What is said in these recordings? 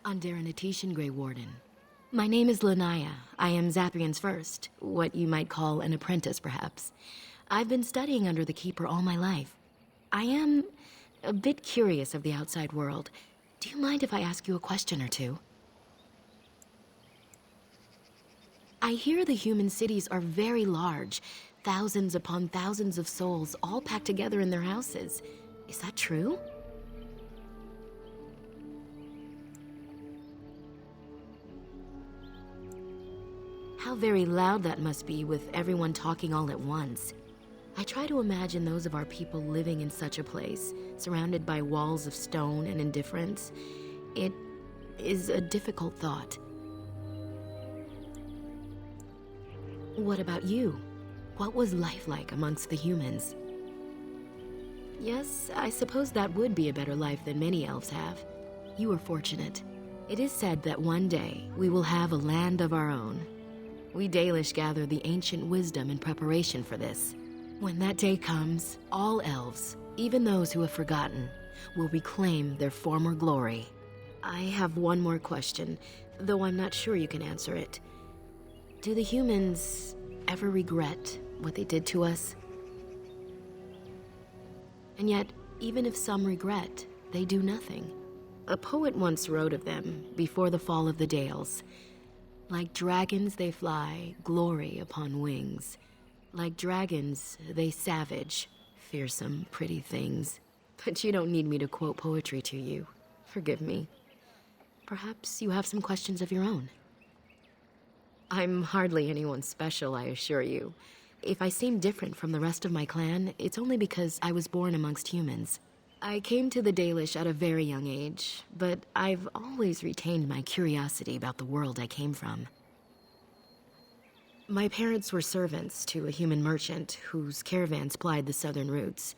Under an Artexian Grey Warden. My name is Lanaya. I am Zathrian's first, what you might call an apprentice, perhaps. I've been studying under the Keeper all my life. I am a bit curious of the outside world. Do you mind if I ask you a question or two? I hear the human cities are very large, thousands upon thousands of souls all packed together in their houses. Is that true? How very loud that must be with everyone talking all at once. I try to imagine those of our people living in such a place, surrounded by walls of stone and indifference. It is a difficult thought. What about you? What was life like amongst the humans? Yes, I suppose that would be a better life than many elves have. You are fortunate. It is said that one day we will have a land of our own. We Dalish gather the ancient wisdom in preparation for this. When that day comes, all elves, even those who have forgotten, will reclaim their former glory. I have one more question, though I'm not sure you can answer it. Do the humans ever regret what they did to us? And yet, even if some regret, they do nothing. A poet once wrote of them before the fall of the Dales. Like dragons they fly, glory upon wings. Like dragons, they savage, fearsome, pretty things. But you don't need me to quote poetry to you. Forgive me. Perhaps you have some questions of your own. I'm hardly anyone special, I assure you. If I seem different from the rest of my clan, it's only because I was born amongst humans. I came to the Dalish at a very young age, but I've always retained my curiosity about the world I came from. My parents were servants to a human merchant whose caravans plied the southern routes.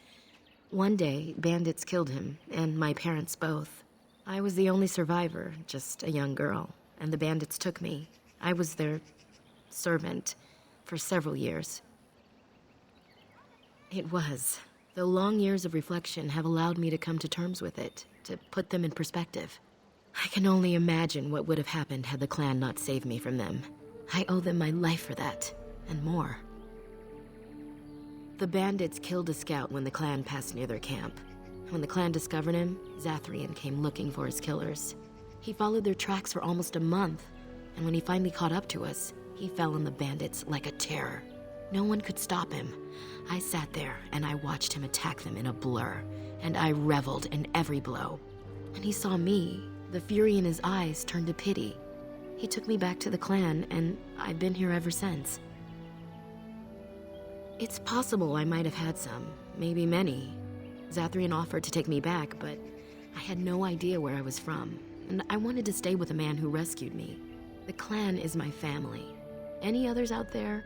One day, bandits killed him, and my parents both. I was the only survivor, just a young girl, and the bandits took me. I was their servant for several years. It was. Though long years of reflection have allowed me to come to terms with it, to put them in perspective. I can only imagine what would have happened had the clan not saved me from them. I owe them my life for that, and more. The bandits killed a scout when the clan passed near their camp. When the clan discovered him, Zathrian came looking for his killers. He followed their tracks for almost a month, and when he finally caught up to us, he fell on the bandits like a terror. No one could stop him. I sat there and I watched him attack them in a blur, and I reveled in every blow. When he saw me, the fury in his eyes turned to pity. He took me back to the clan, and I've been here ever since. It's possible I might have had some, maybe many. Zathrian offered to take me back, but I had no idea where I was from, and I wanted to stay with the man who rescued me. The clan is my family. Any others out there?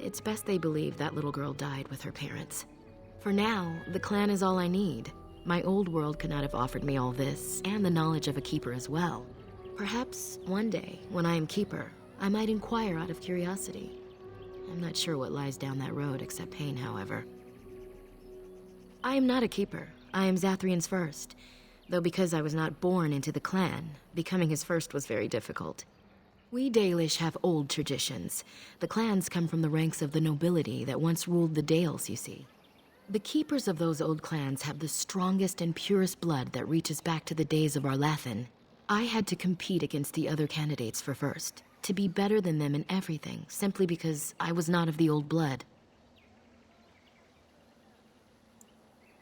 It's best they believe that little girl died with her parents. For now, the clan is all I need. My old world could not have offered me all this, and the knowledge of a keeper as well. Perhaps one day, when I am keeper, I might inquire out of curiosity. I'm not sure what lies down that road except pain, however. I am not a keeper. I am Zathrian's first. Though because I was not born into the clan, becoming his first was very difficult. We Dalish have old traditions. The clans come from the ranks of the nobility that once ruled the Dales, you see. The keepers of those old clans have the strongest and purest blood that reaches back to the days of Arlathan. I had to compete against the other candidates for first, to be better than them in everything, simply because I was not of the old blood.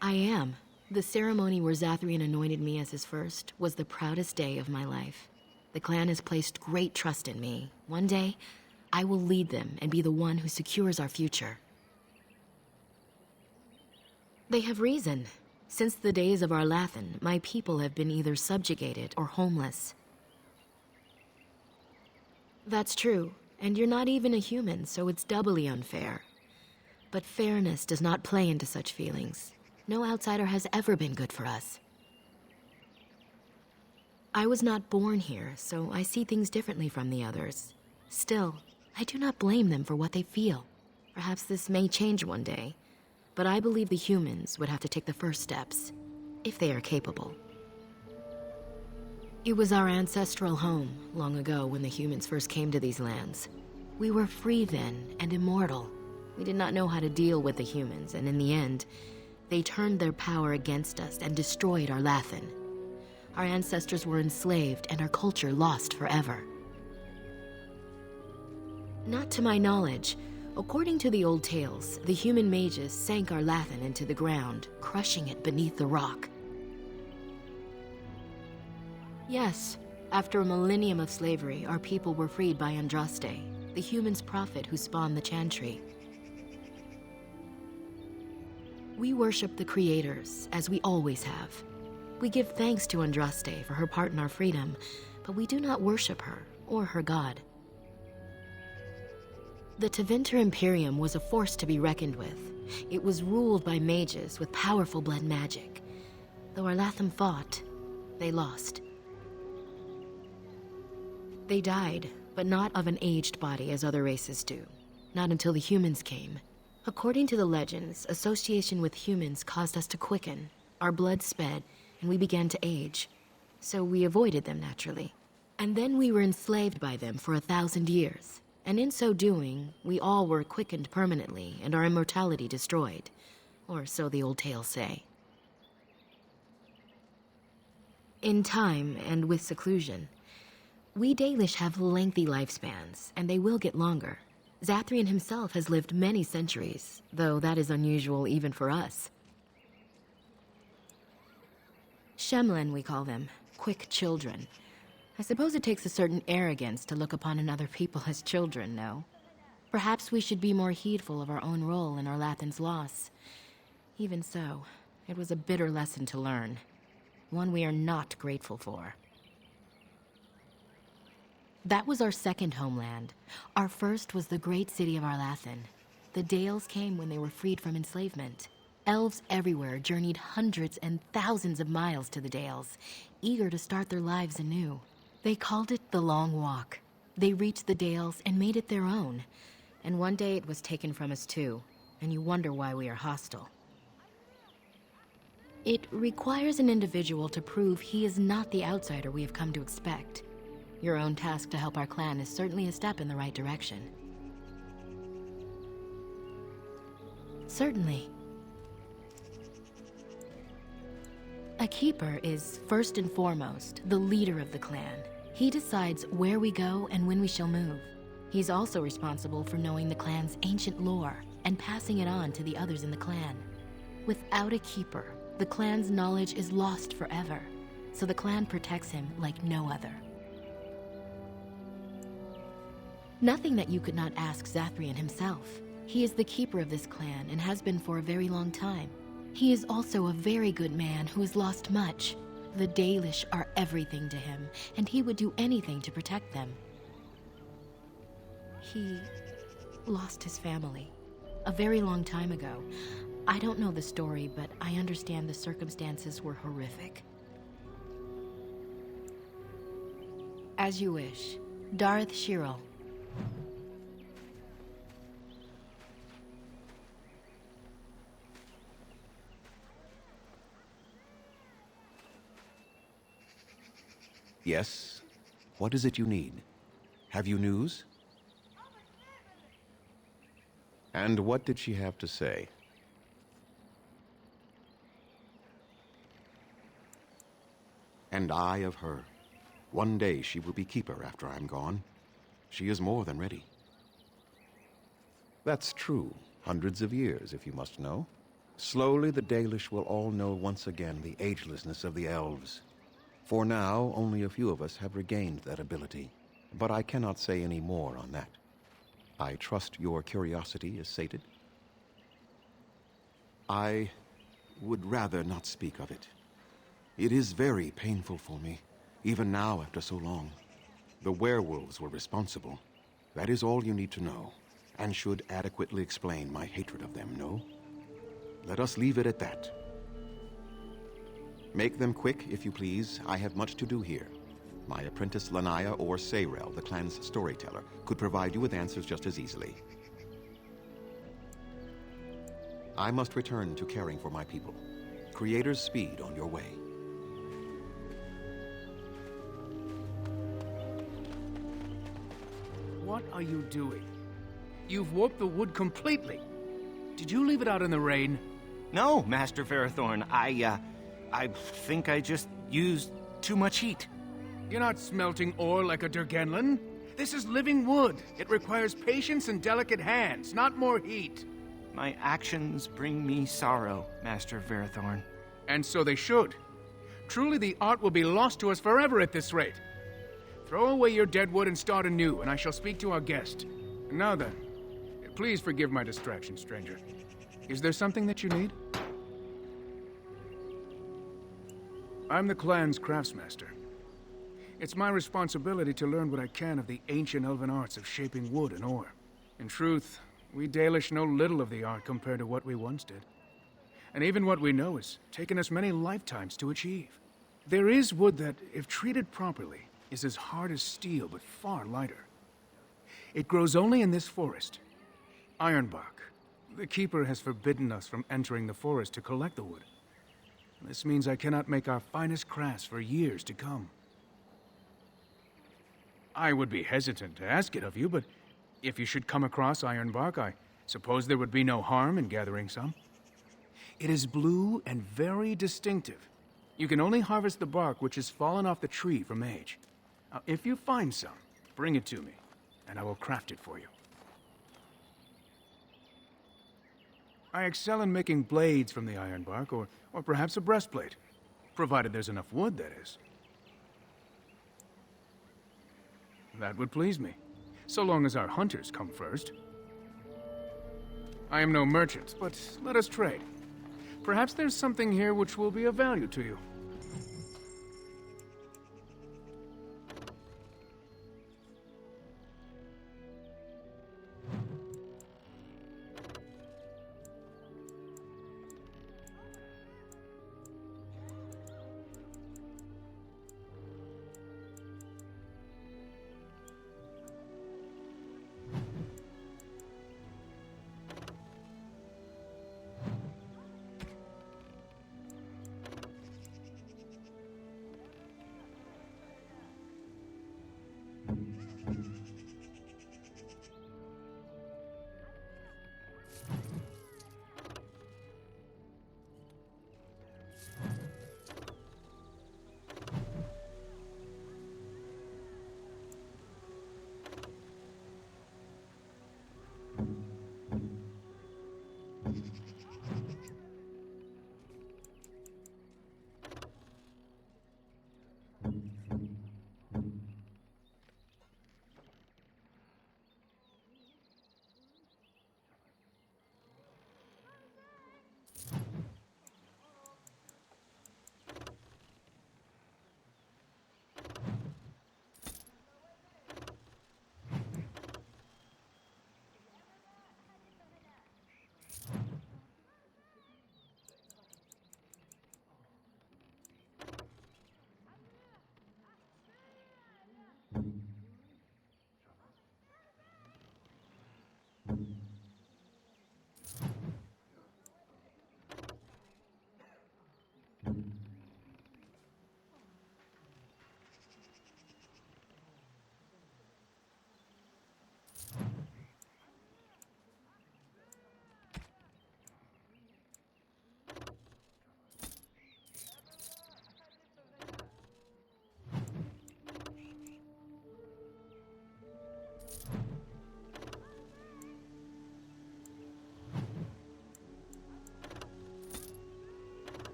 I am. The ceremony where Zathrian anointed me as his first was the proudest day of my life. The clan has placed great trust in me. One day, I will lead them and be the one who secures our future. They have reason. Since the days of Arlathan, my people have been either subjugated or homeless. That's true, and you're not even a human, so it's doubly unfair. But fairness does not play into such feelings. No outsider has ever been good for us. I was not born here, so I see things differently from the others. Still, I do not blame them for what they feel. Perhaps this may change one day, but I believe the humans would have to take the first steps, if they are capable. It was our ancestral home, long ago when the humans first came to these lands. We were free then, and immortal. We did not know how to deal with the humans, and in the end, they turned their power against us and destroyed our Lathan. Our ancestors were enslaved, and our culture lost forever. Not to my knowledge. According to the old tales, the human mages sank our Lathan into the ground, crushing it beneath the rock. Yes, after a millennium of slavery, our people were freed by Andraste, the human's prophet who spawned the Chantry. We worship the creators, as we always have. We give thanks to Andraste for her part in our freedom, but we do not worship her or her god. The Tevinter Imperium was a force to be reckoned with. It was ruled by mages with powerful blood magic. Though our Lathan fought, they lost. They died, but not of an aged body as other races do. Not until the humans came. According to the legends, association with humans caused us to quicken. Our blood sped, and we began to age. So we avoided them naturally. And then we were enslaved by them for 1,000 years. And in so doing, we all were quickened permanently and our immortality destroyed. Or so the old tales say. In time, and with seclusion, we Dalish have lengthy lifespans, and they will get longer. Zathrian himself has lived many centuries, though that is unusual even for us. Shemlen, we call them, quick children. I suppose it takes a certain arrogance to look upon another people as children, no? Perhaps we should be more heedful of our own role in our Lathan's loss. Even so, it was a bitter lesson to learn. One we are not grateful for. That was our second homeland. Our first was the great city of Arlathan. The Dales came when they were freed from enslavement. Elves everywhere journeyed hundreds and thousands of miles to the Dales, eager to start their lives anew. They called it the Long Walk. They reached the Dales and made it their own. And one day it was taken from us too, and you wonder why we are hostile. It requires an individual to prove he is not the outsider we have come to expect. Your own task to help our clan is certainly a step in the right direction. Certainly. A keeper is, first and foremost, the leader of the clan. He decides where we go and when we shall move. He's also responsible for knowing the clan's ancient lore and passing it on to the others in the clan. Without a keeper, the clan's knowledge is lost forever, so the clan protects him like no other. Nothing that you could not ask Zathrian himself. He is the keeper of this clan and has been for a very long time. He is also a very good man who has lost much. The Dalish are everything to him, and he would do anything to protect them. He lost his family a very long time ago. I don't know the story, but I understand the circumstances were horrific. As you wish. Darth Shirel. Yes? What is it you need? Have you news? And what did she have to say? And I of her. One day she will be keeper after I'm gone. She is more than ready. That's true. Hundreds of years, if you must know. Slowly the Dalish will all know once again the agelessness of the Elves. For now, only a few of us have regained that ability. But I cannot say any more on that. I trust your curiosity is sated. I would rather not speak of it. It is very painful for me, even now after so long. The werewolves were responsible. That is all you need to know, and should adequately explain my hatred of them, no? Let us leave it at that. Make them quick, if you please. I have much to do here. My apprentice Lanaya or Sayrel, the clan's storyteller, could provide you with answers just as easily. I must return to caring for my people. Creator's speed on your way. what are you doing? You've warped the wood completely. Did you leave it out in the rain? No, Master Ferrothorn. I think I just used too much heat. You're not smelting ore like a Durgenlin. This is living wood. It requires patience and delicate hands, not more heat. My actions bring me sorrow, Master Ferrothorn. And so they should. Truly, the art will be lost to us forever at this rate. Throw away your dead wood and start anew, and I shall speak to our guest. And now then, please forgive my distraction, stranger. Is there something that you need? I'm the clan's craftsmaster. It's my responsibility to learn what I can of the ancient elven arts of shaping wood and ore. In truth, we Dalish know little of the art compared to what we once did. And even what we know has taken us many lifetimes to achieve. There is wood that, if treated properly, is as hard as steel but far lighter. It grows only in this forest, Ironbark. The Keeper has forbidden us from entering the forest to collect the wood. This means I cannot make our finest crafts for years to come. I would be hesitant to ask it of you, but if you should come across Ironbark, I suppose there would be no harm in gathering some. It is blue and very distinctive. You can only harvest the bark which has fallen off the tree from Mage. Now, if you find some, bring it to me, and I will craft it for you. I excel in making blades from the ironbark, or perhaps a breastplate. Provided there's enough wood, that is. That would please me, so long as our hunters come first. I am no merchant, but let us trade. Perhaps there's something here which will be of value to you.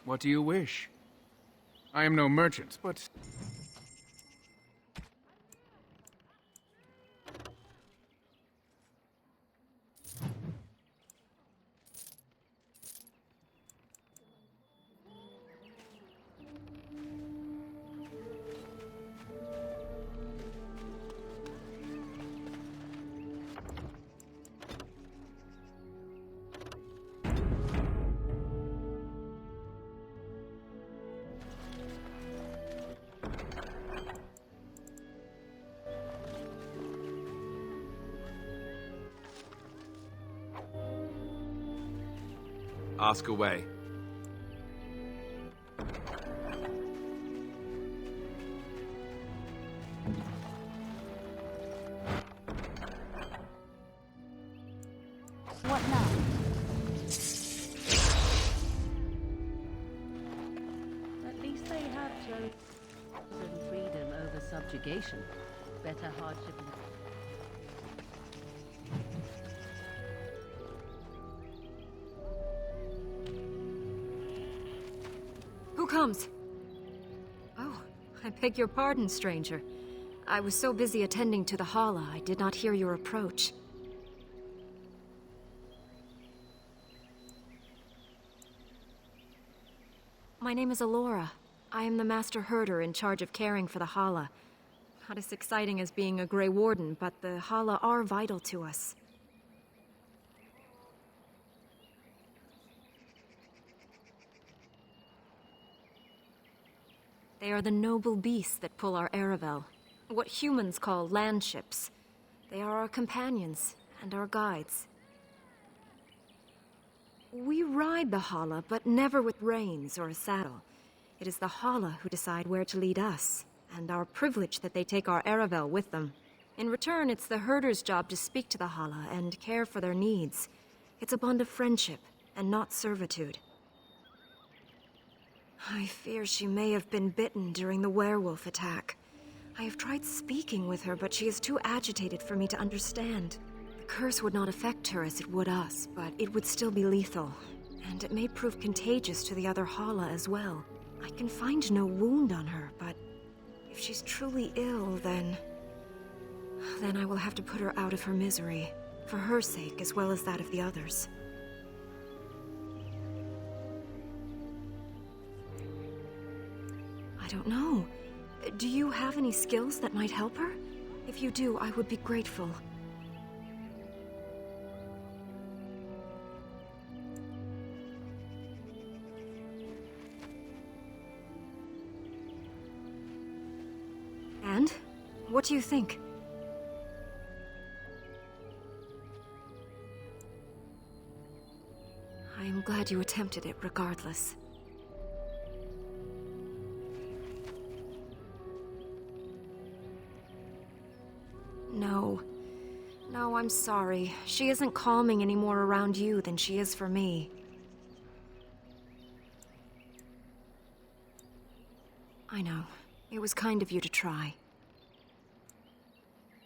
What do you wish? I am no merchant, but... Ask away. What now? At least they have chosen freedom over subjugation. Better hardship. Who comes? Oh, I beg your pardon, stranger. I was so busy attending to the Hala, I did not hear your approach. My name is Alora. I am the Master Herder in charge of caring for the Hala. Not as exciting as being a Grey Warden, but the Hala are vital to us. They are the noble beasts that pull our Aravel. What humans call landships. They are our companions and our guides. We ride the Hala, but never with reins or a saddle. It is the Hala who decide where to lead us, and our privilege that they take our Aravel with them. In return, it's the herder's job to speak to the Hala and care for their needs. It's a bond of friendship, and not servitude. I fear she may have been bitten during the werewolf attack. I have tried speaking with her, but she is too agitated for me to understand. The curse would not affect her as it would us, but it would still be lethal. And it may prove contagious to the other Hala as well. I can find no wound on her, but if she's truly ill, then I will have to put her out of her misery. For her sake, as well as that of the others. I don't know. Do you have any skills that might help her? If you do, I would be grateful. And? What do you think? I am glad you attempted it regardless. No. No, I'm sorry. She isn't calming any more around you than she is for me. I know. It was kind of you to try.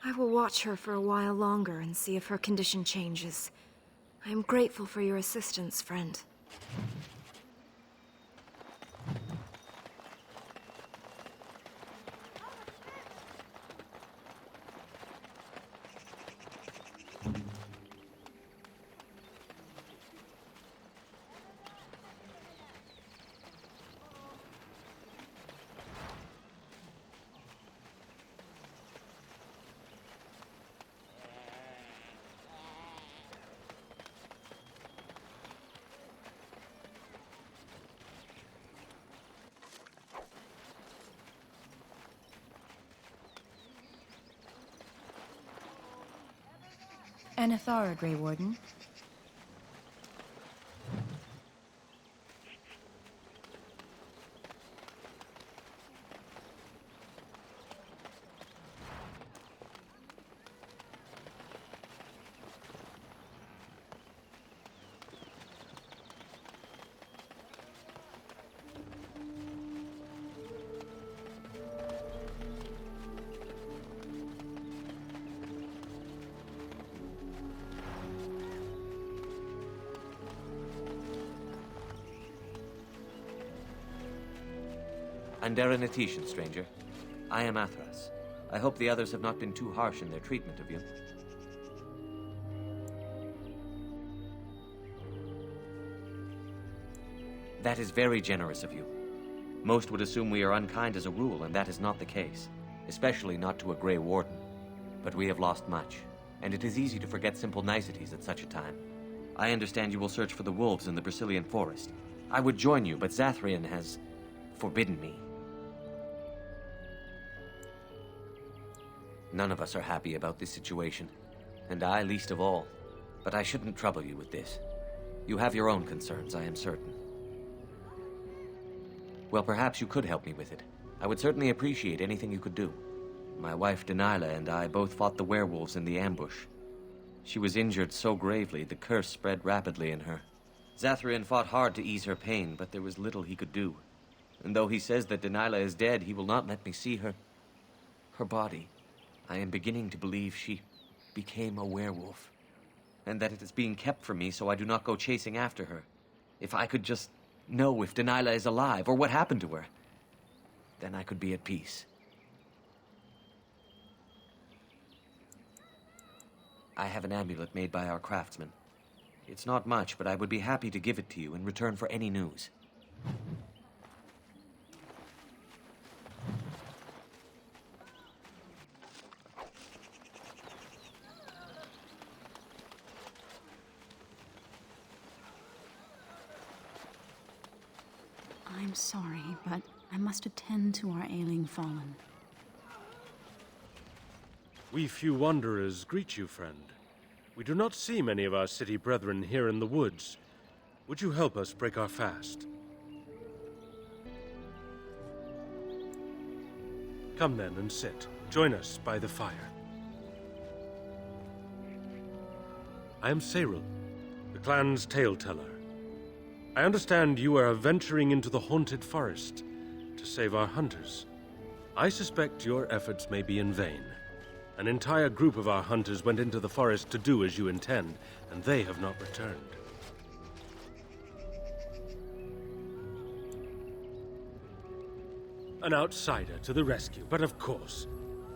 I will watch her for a while longer and see if her condition changes. I am grateful for your assistance, friend. Anathara, Grey Warden. Artexian, stranger. I am Athras. I hope the others have not been too harsh in their treatment of you. That is very generous of you. Most would assume we are unkind as a rule, and that is not the case. Especially not to a Grey Warden. But we have lost much, and it is easy to forget simple niceties at such a time. I understand you will search for the wolves in the Brazilian forest. I would join you, but Zathrian has forbidden me. None of us are happy about this situation, and I least of all. But I shouldn't trouble you with this. You have your own concerns, I am certain. Well, perhaps you could help me with it. I would certainly appreciate anything you could do. My wife Delilah and I both fought the werewolves in the ambush. She was injured so gravely, the curse spread rapidly in her. Zathrian fought hard to ease her pain, but there was little he could do. And though he says that Delilah is dead, he will not let me see her body. I am beginning to believe she became a werewolf, and that it is being kept from me so I do not go chasing after her. If I could just know if Delilah is alive, or what happened to her, then I could be at peace. I have an amulet made by our craftsman. It's not much, but I would be happy to give it to you in return for any news. I'm sorry, but I must attend to our ailing fallen. We few wanderers greet you, friend. We do not see many of our city brethren here in the woods. Would you help us break our fast? Come then and sit. Join us by the fire. I am Cyril, the clan's tale-teller. I understand you are venturing into the haunted forest to save our hunters. I suspect your efforts may be in vain. An entire group of our hunters went into the forest to do as you intend, and they have not returned. An outsider to the rescue, but of course,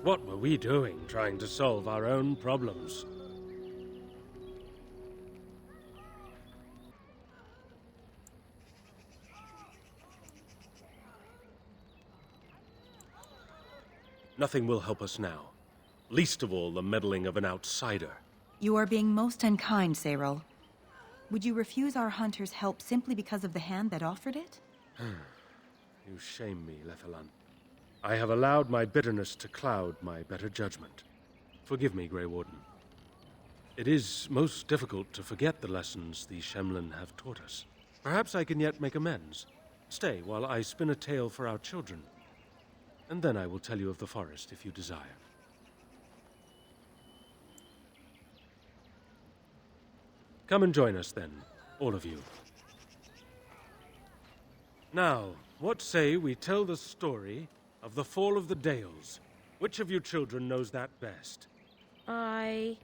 what were we doing trying to solve our own problems? Nothing will help us now. Least of all, the meddling of an outsider. You are being most unkind, Cyril. Would you refuse our hunters' help simply because of the hand that offered it? You shame me, Lethalan. I have allowed my bitterness to cloud my better judgment. Forgive me, Grey Warden. It is most difficult to forget the lessons the Shemlin have taught us. Perhaps I can yet make amends. Stay while I spin a tale for our children. And then I will tell you of the forest if you desire. Come and join us then, all of you. Now, what say we tell the story of the fall of the Dales? Which of you children knows that best? I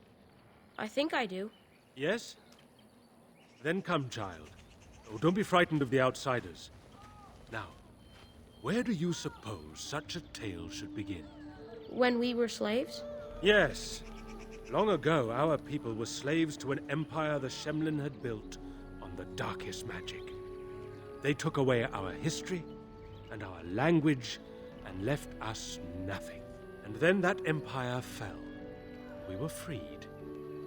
think I do. Yes? Then come, child. Oh, don't be frightened of the outsiders. Now, where do you suppose such a tale should begin? When we were slaves? Yes. Long ago, our people were slaves to an empire the Shemlin had built on the darkest magic. They took away our history and our language and left us nothing. And then that empire fell. We were freed.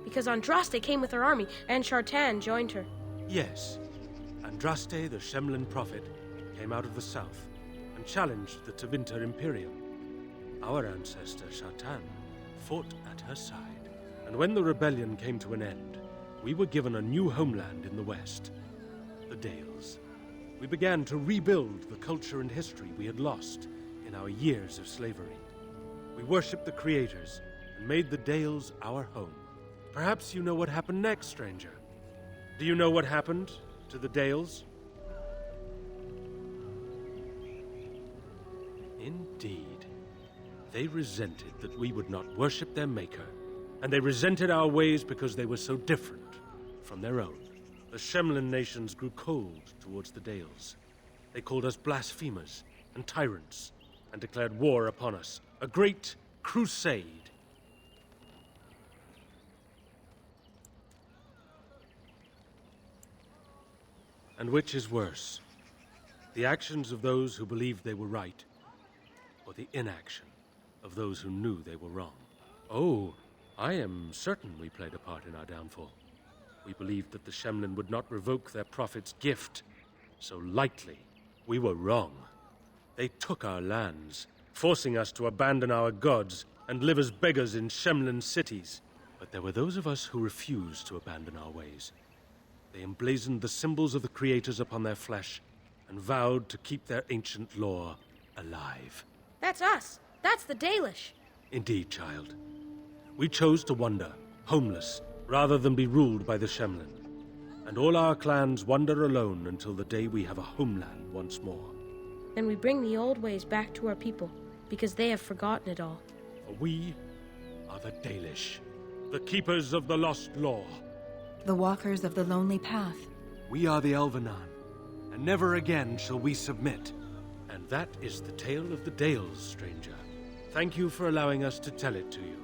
Because Andraste came with her army, and Shartan joined her. Yes. Andraste, the Shemlin prophet, came out of the south and challenged the Tevinter Imperium. Our ancestor, Shartan, fought at her side. And when the rebellion came to an end, we were given a new homeland in the west, the Dales. We began to rebuild the culture and history we had lost in our years of slavery. We worshipped the creators and made the Dales our home. Perhaps you know what happened next, stranger. Do you know what happened to the Dales? Indeed. They resented that we would not worship their maker, and they resented our ways because they were so different from their own. The Shemlin nations grew cold towards the Dales. They called us blasphemers, and tyrants, and declared war upon us. A great crusade. And which is worse? The actions of those who believed they were right, or the inaction of those who knew they were wrong? Oh, I am certain we played a part in our downfall. We believed that the Shemlin would not revoke their prophet's gift so lightly. We were wrong. They took our lands, forcing us to abandon our gods and live as beggars in Shemlin cities. But there were those of us who refused to abandon our ways. They emblazoned the symbols of the creators upon their flesh and vowed to keep their ancient lore alive. That's us. That's the Dalish. Indeed, child. We chose to wander, homeless, rather than be ruled by the Shemlin. And all our clans wander alone until the day we have a homeland once more. Then we bring the old ways back to our people, because they have forgotten it all. For we are the Dalish, the keepers of the lost lore. The walkers of the lonely path. We are the Elvenan, and never again shall we submit. And that is the tale of the Dales, stranger. Thank you for allowing us to tell it to you.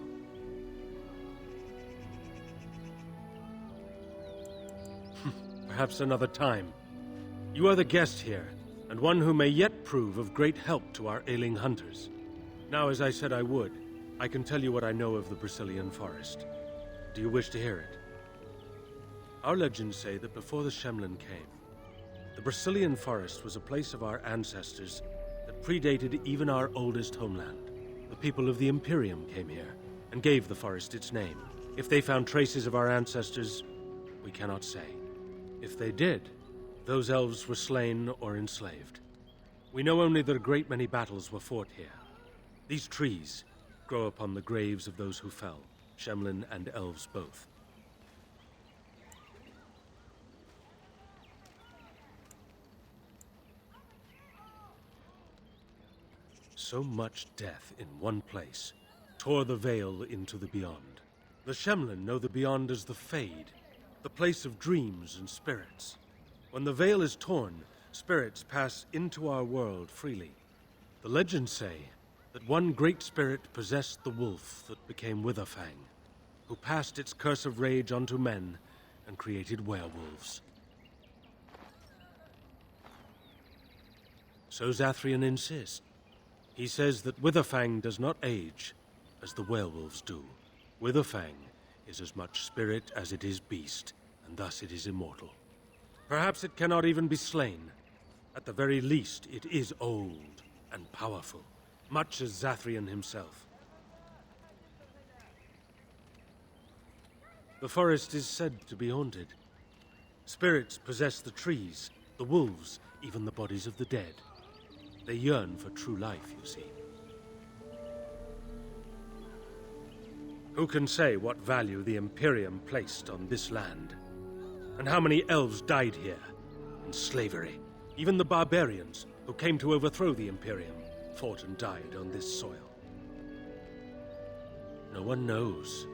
Perhaps another time. You are the guest here, and one who may yet prove of great help to our ailing hunters. Now, as I said I would, I can tell you what I know of the Brazilian forest. Do you wish to hear it? Our legends say that before the Shemlin came, the Brazilian forest was a place of our ancestors that predated even our oldest homeland. The people of the Imperium came here and gave the forest its name. If they found traces of our ancestors, we cannot say. If they did, those elves were slain or enslaved. We know only that a great many battles were fought here. These trees grow upon the graves of those who fell, Shemlin and elves both. So much death in one place tore the veil into the beyond. The Shemlin know the beyond as the Fade, the place of dreams and spirits. When the veil is torn, spirits pass into our world freely. The legends say that one great spirit possessed the wolf that became Witherfang, who passed its curse of rage onto men and created werewolves. So Zathrian insists. He says that Witherfang does not age as the werewolves do. Witherfang is as much spirit as it is beast, and thus it is immortal. Perhaps it cannot even be slain. At the very least, it is old and powerful, much as Zathrian himself. The forest is said to be haunted. Spirits possess the trees, the wolves, even the bodies of the dead. They yearn for true life, you see. Who can say what value the Imperium placed on this land? And how many elves died here, in slavery? Even the barbarians, who came to overthrow the Imperium, fought and died on this soil. No one knows.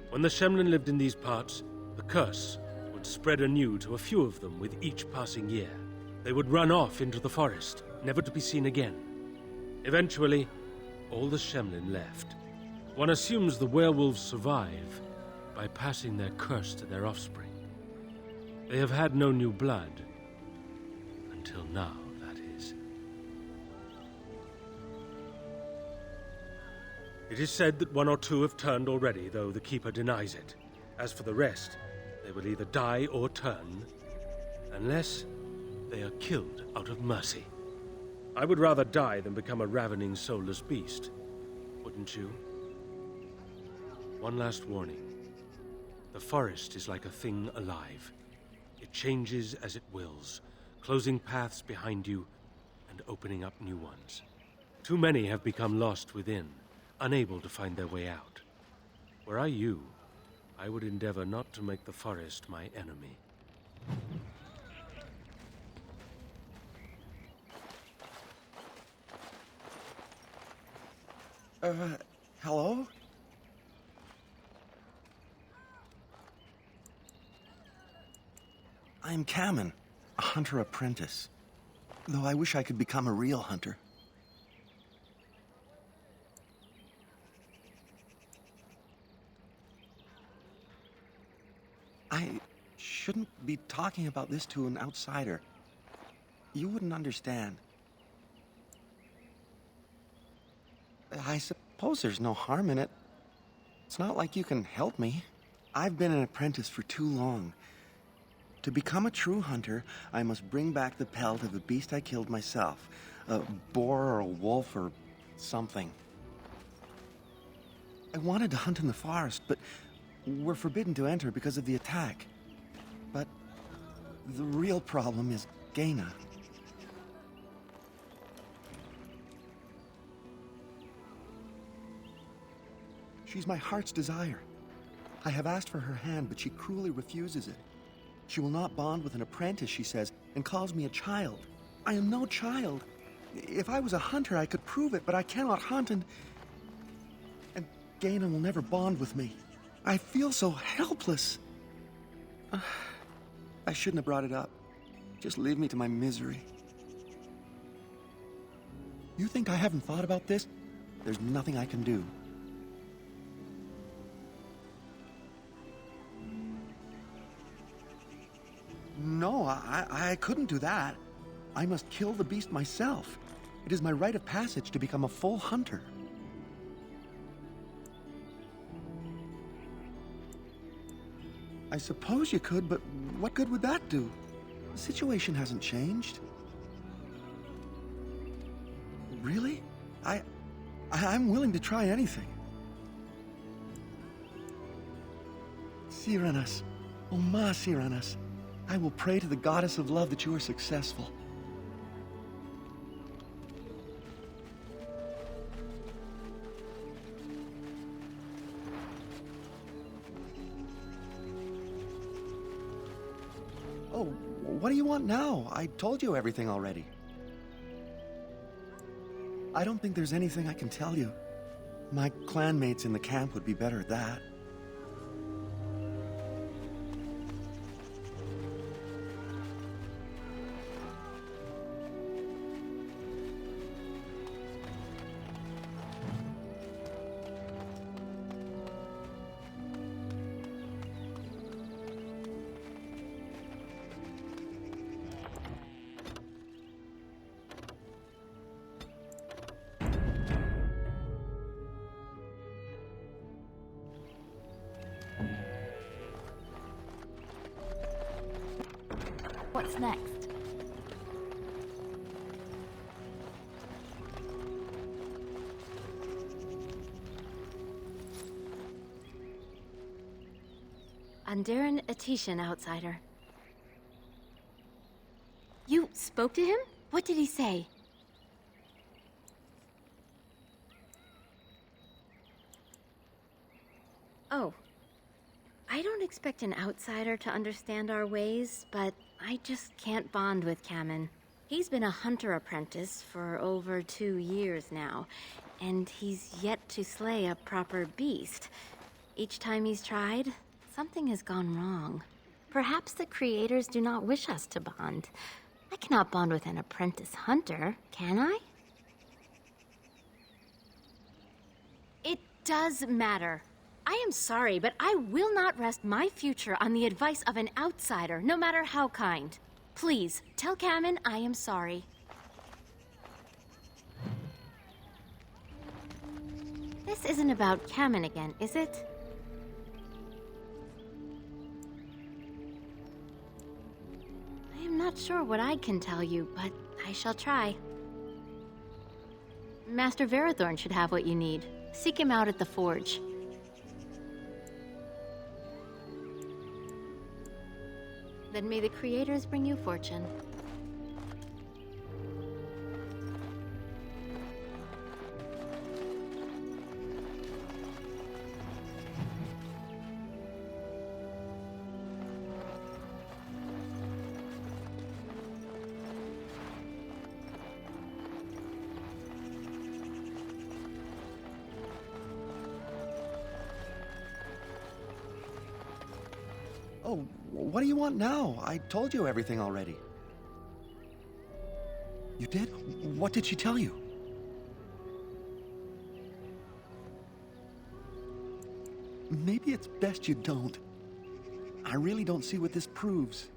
When the Shemlin lived in these parts, the curse would spread anew to a few of them with each passing year. They would run off into the forest, never to be seen again. Eventually, all the Shemlin left. One assumes the werewolves survive by passing their curse to their offspring. They have had no new blood. Until now, that is. It is said that one or two have turned already, though the Keeper denies it. As for the rest, they will either die or turn, unless they are killed out of mercy. I would rather die than become a ravening, soulless beast. Wouldn't you? One last warning. The forest is like a thing alive. It changes as it wills, closing paths behind you and opening up new ones. Too many have become lost within, unable to find their way out. Were I you, I would endeavor not to make the forest my enemy. Hello? I am Kamen, a hunter apprentice. Though I wish I could become a real hunter. shouldn't be talking about this to an outsider. You wouldn't understand. I suppose there's no harm in it. It's not like you can help me. I've been an apprentice for too long. To become a true hunter, I must bring back the pelt of a beast I killed myself. A boar or a wolf or something. I wanted to hunt in the forest, but we're forbidden to enter because of the attack. But the real problem is Gaina. She's my heart's desire. I have asked for her hand, but she cruelly refuses it. She will not bond with an apprentice, she says, and calls me a child. I am no child. If I was a hunter, I could prove it, but I cannot hunt, and Gaina will never bond with me. I feel so helpless. I shouldn't have brought it up. Just leave me to my misery. You think I haven't thought about this? There's nothing I can do. No, I couldn't do that. I must kill the beast myself. It is my rite of passage to become a full hunter. I suppose you could, but what good would that do? The situation hasn't changed. Really? I'm willing to try anything. Cyranas, oh ma Cyranas, I will pray to the goddess of love that you are successful. Oh, what do you want now? I told you everything already. I don't think there's anything I can tell you. My clanmates in the camp would be better at that. What's next? Andiran Artexian, outsider. You spoke to him? What did he say? Oh. I don't expect an outsider to understand our ways, but I just can't bond with Kamen. He's been a hunter apprentice for over 2 years now, and he's yet to slay a proper beast. Each time he's tried, something has gone wrong. Perhaps the creators do not wish us to bond. I cannot bond with an apprentice hunter, can I? It does matter. I am sorry, but I will not rest my future on the advice of an outsider, no matter how kind. Please, tell Kamen I am sorry. This isn't about Kamen again, is it? I am not sure what I can tell you, but I shall try. Master Verathorn should have what you need. Seek him out at the forge. Then may the creators bring you fortune. Oh, what do you want now? I told you everything already. You did? What did she tell you? Maybe it's best you don't. I really don't see what this proves.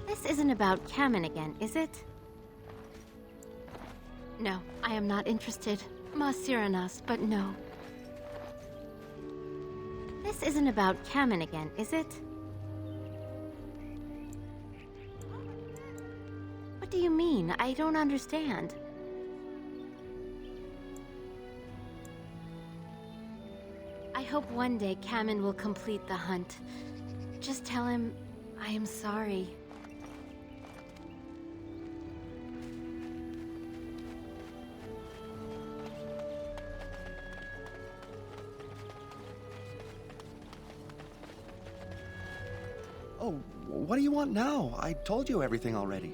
This isn't about Kamen again, is it? No, I am not interested. Mas Cyranas, but no. This isn't about Kamen again, is it? What do you mean? I don't understand. I hope one day Kamen will complete the hunt. Just tell him I am sorry. Oh, what do you want now? I told you everything already.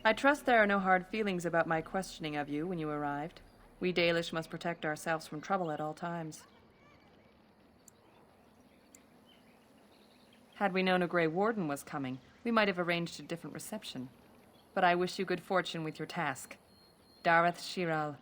I trust there are no hard feelings about my questioning of you when you arrived. We Dalish must protect ourselves from trouble at all times. Had we known a Grey Warden was coming, we might have arranged a different reception. But I wish you good fortune with your task. Dareth Shiral.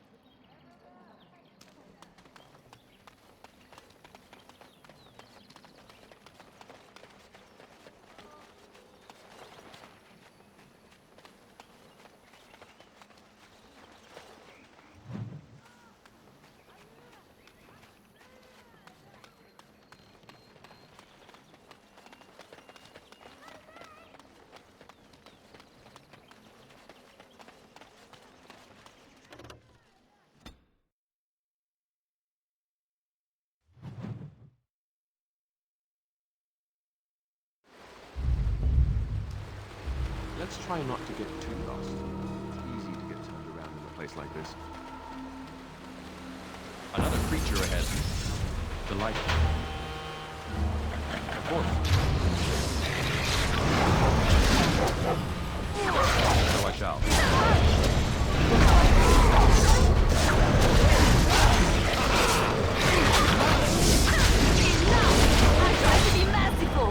Let's try not to get too lost. It's easy to get turned around in a place like this. Another creature ahead. Delightful. Of course. So I shall. I try to be merciful.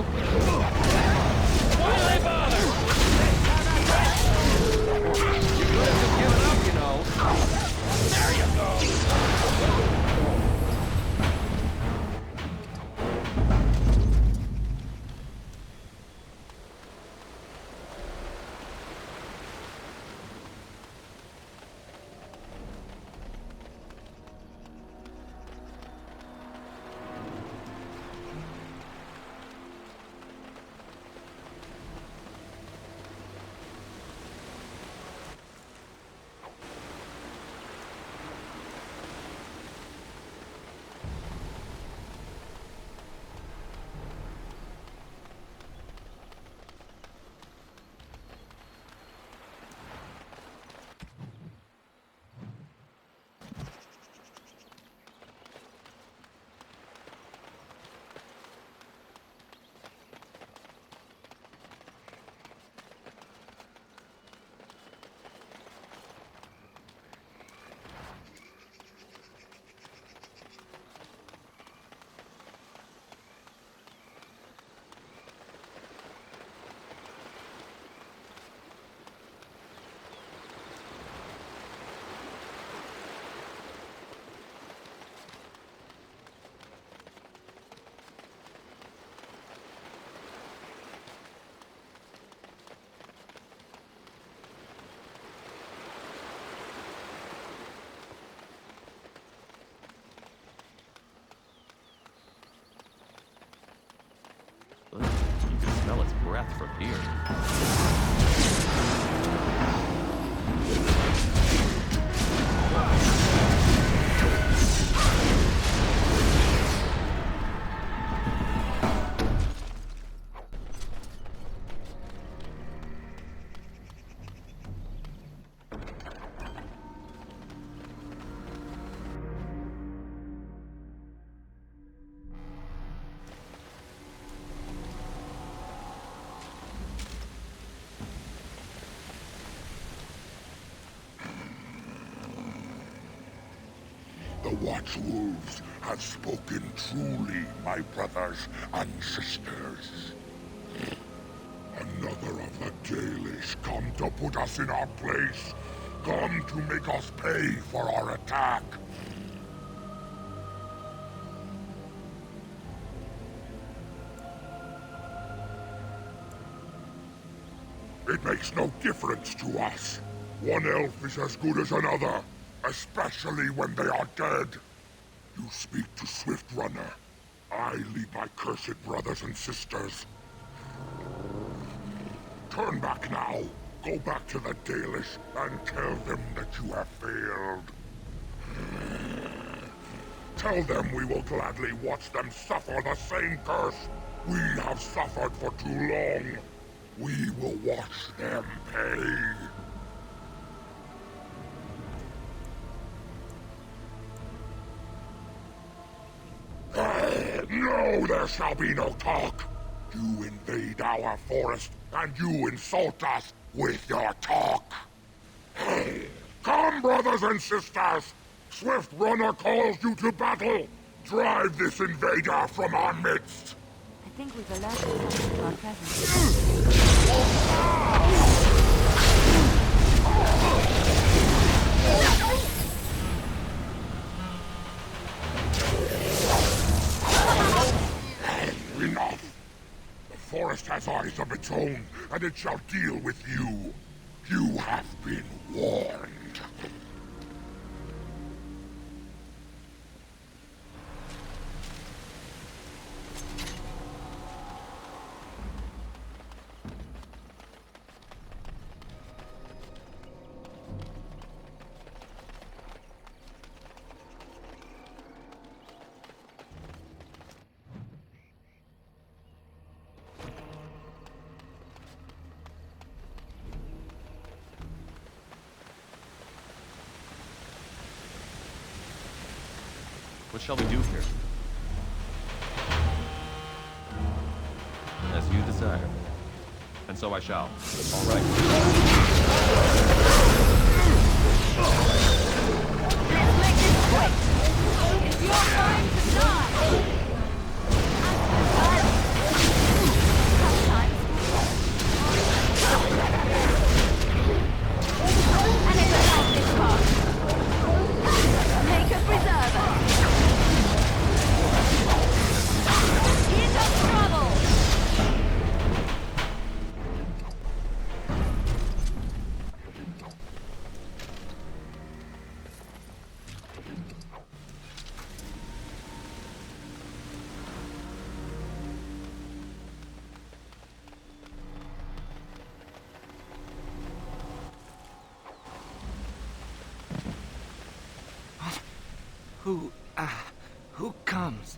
Why do they bother? You could have just given up, you know. There you go. beard. The Watchwolves have spoken truly, my brothers and sisters. Another of the Dalish come to put us in our place. Come to make us pay for our attack. It makes no difference to us. One elf is as good as another, especially when they are dead. You speak to Swift Runner. I lead my cursed brothers and sisters. Turn back now. Go back to the Dalish and tell them that you have failed. Tell them we will gladly watch them suffer the same curse we have suffered for too long. We will watch them pay. No, there shall be no talk. You invade our forest, and you insult us with your talk. Come, brothers and sisters! Swift Runner calls you to battle! Drive this invader from our midst! I think we've alerted something to our presence. Enough! The forest has eyes of its own, and it shall deal with you. You have been warned. What shall we do here? As you desire. And so I shall. All right. Let's make this quick! It's your time to die! And it's a lovely part. Make a preserver. Into trouble! Who comes?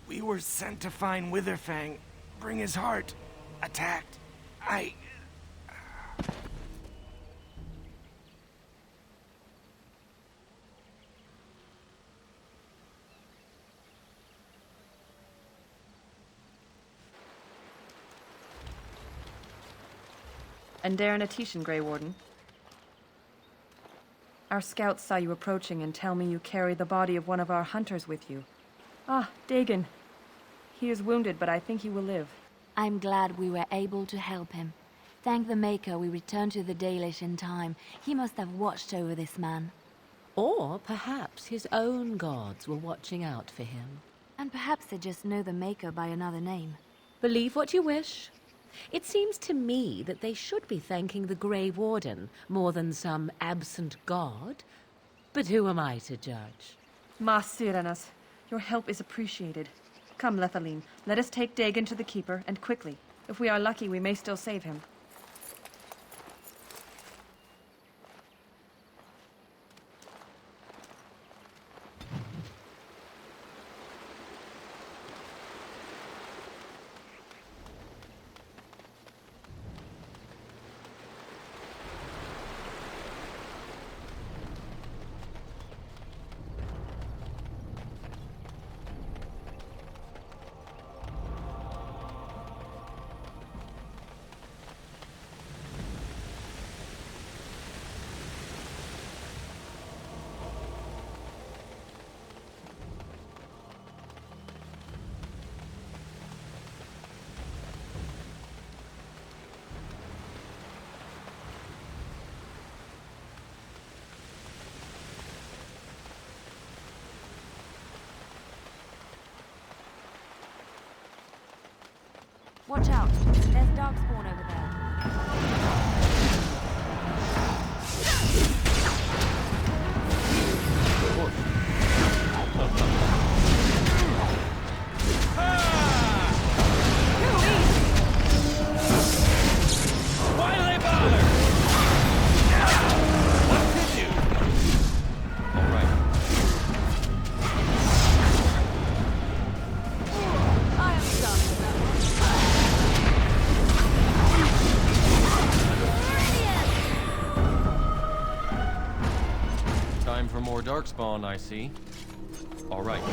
We were sent to find Witherfang, bring his heart. Attacked. And Artexian, Grey Warden. Our scouts saw you approaching and tell me you carry the body of one of our hunters with you. Ah, Dagon. He is wounded, but I think he will live. I'm glad we were able to help him. Thank the Maker we returned to the Dalish in time. He must have watched over this man. Or perhaps his own gods were watching out for him. And perhaps they just know the Maker by another name. Believe what you wish. It seems to me that they should be thanking the Grey Warden more than some absent god. But who am I to judge? Mas Syranas, Your help is appreciated. Come, Lethaline, let us take Dagon to the Keeper, and quickly. If we are lucky, we may still save him. Watch out. There's darkspawn over there. Why do they bother? What did you? All right. I am done with that one. Time for more darkspawn, I see. All right.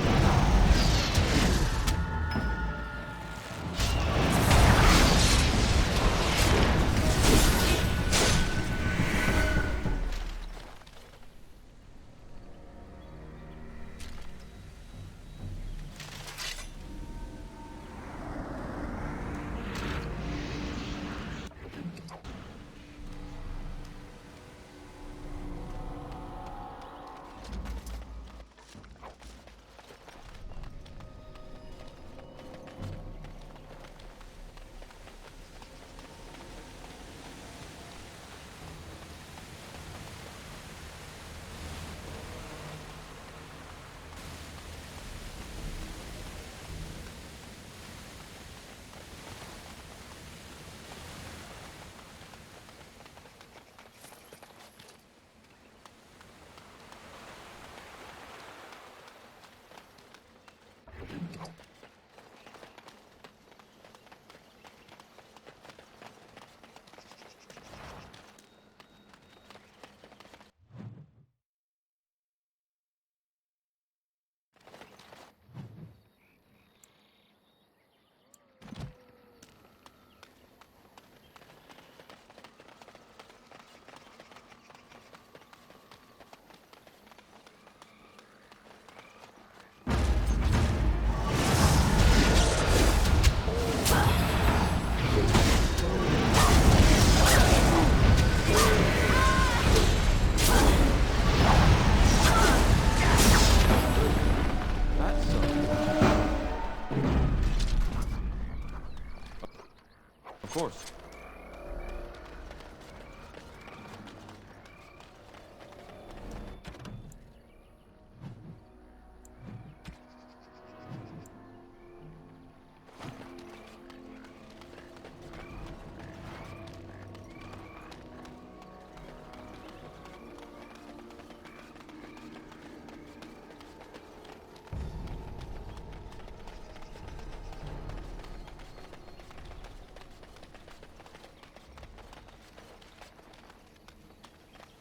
Of course.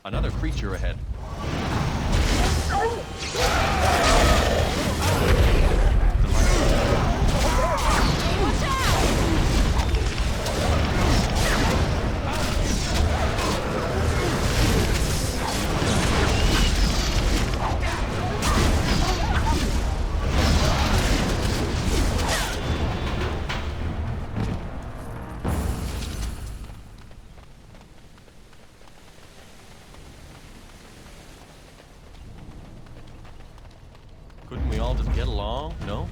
Another creature ahead. Couldn't we all just get along? No?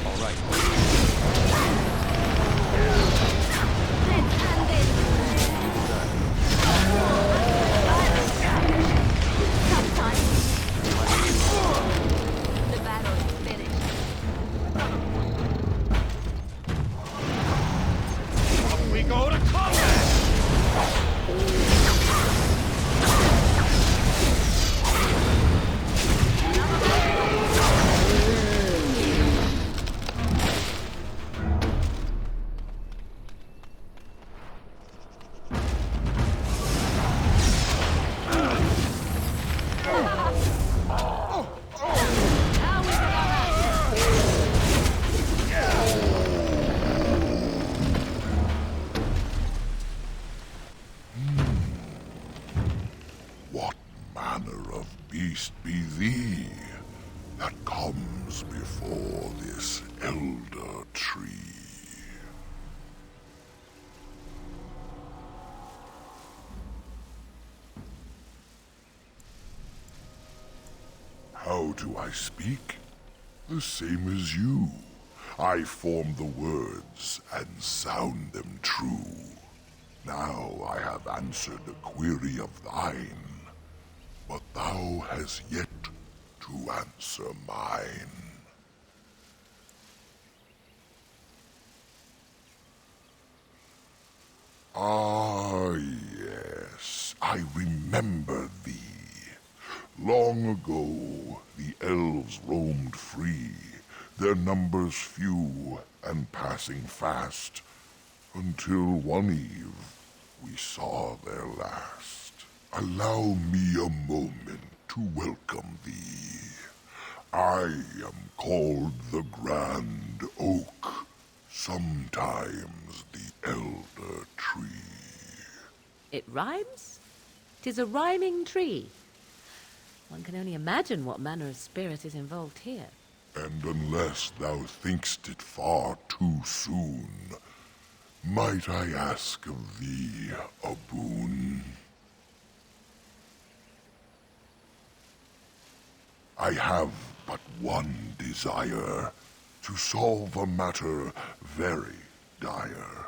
All right. peace be thee that comes before this elder tree. How do I speak? The same as you. I form the words and sound them true. Now I have answered a query of thine, but thou hast yet to answer mine. Ah, yes, I remember thee. Long ago, the elves roamed free, their numbers few and passing fast, until one eve we saw their last. Allow me a moment to welcome thee. I am called the Grand Oak, sometimes the Elder Tree. It rhymes? 'Tis a rhyming tree. One can only imagine what manner of spirit is involved here. And unless thou think'st it far too soon, might I ask of thee a boon? I have but one desire, to solve a matter very dire.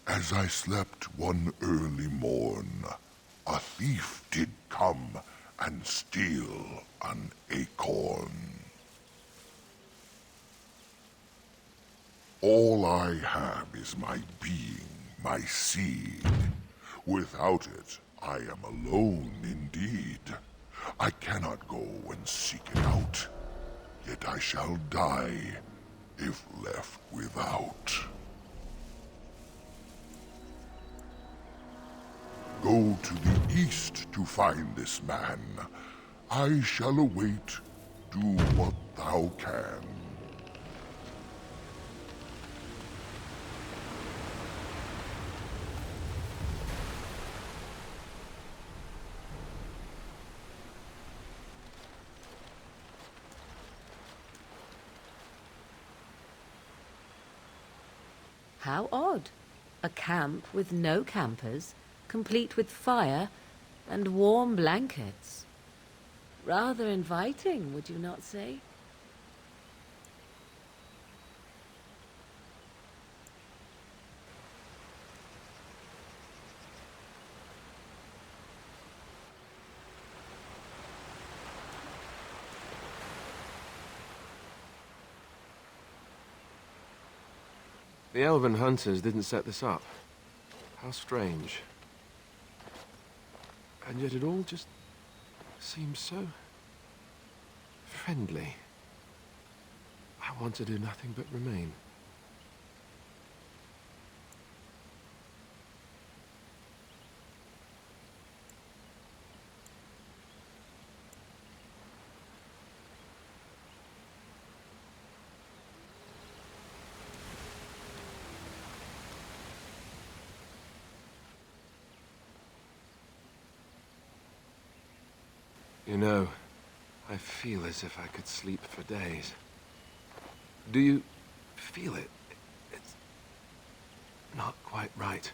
As I slept one early morn, a thief did come and steal an acorn. All I have is my being, my seed. Without it, I am alone indeed. I cannot go and seek it out, yet I shall die if left without. Go to the east to find this man. I shall await. Do what thou can. How odd. A camp with no campers, complete with fire and warm blankets. Rather inviting, would you not say? The elven hunters didn't set this up. How strange. And yet it all just seems so friendly. I want to do nothing but remain. You know, I feel as if I could sleep for days. Do you feel it? It's not quite right.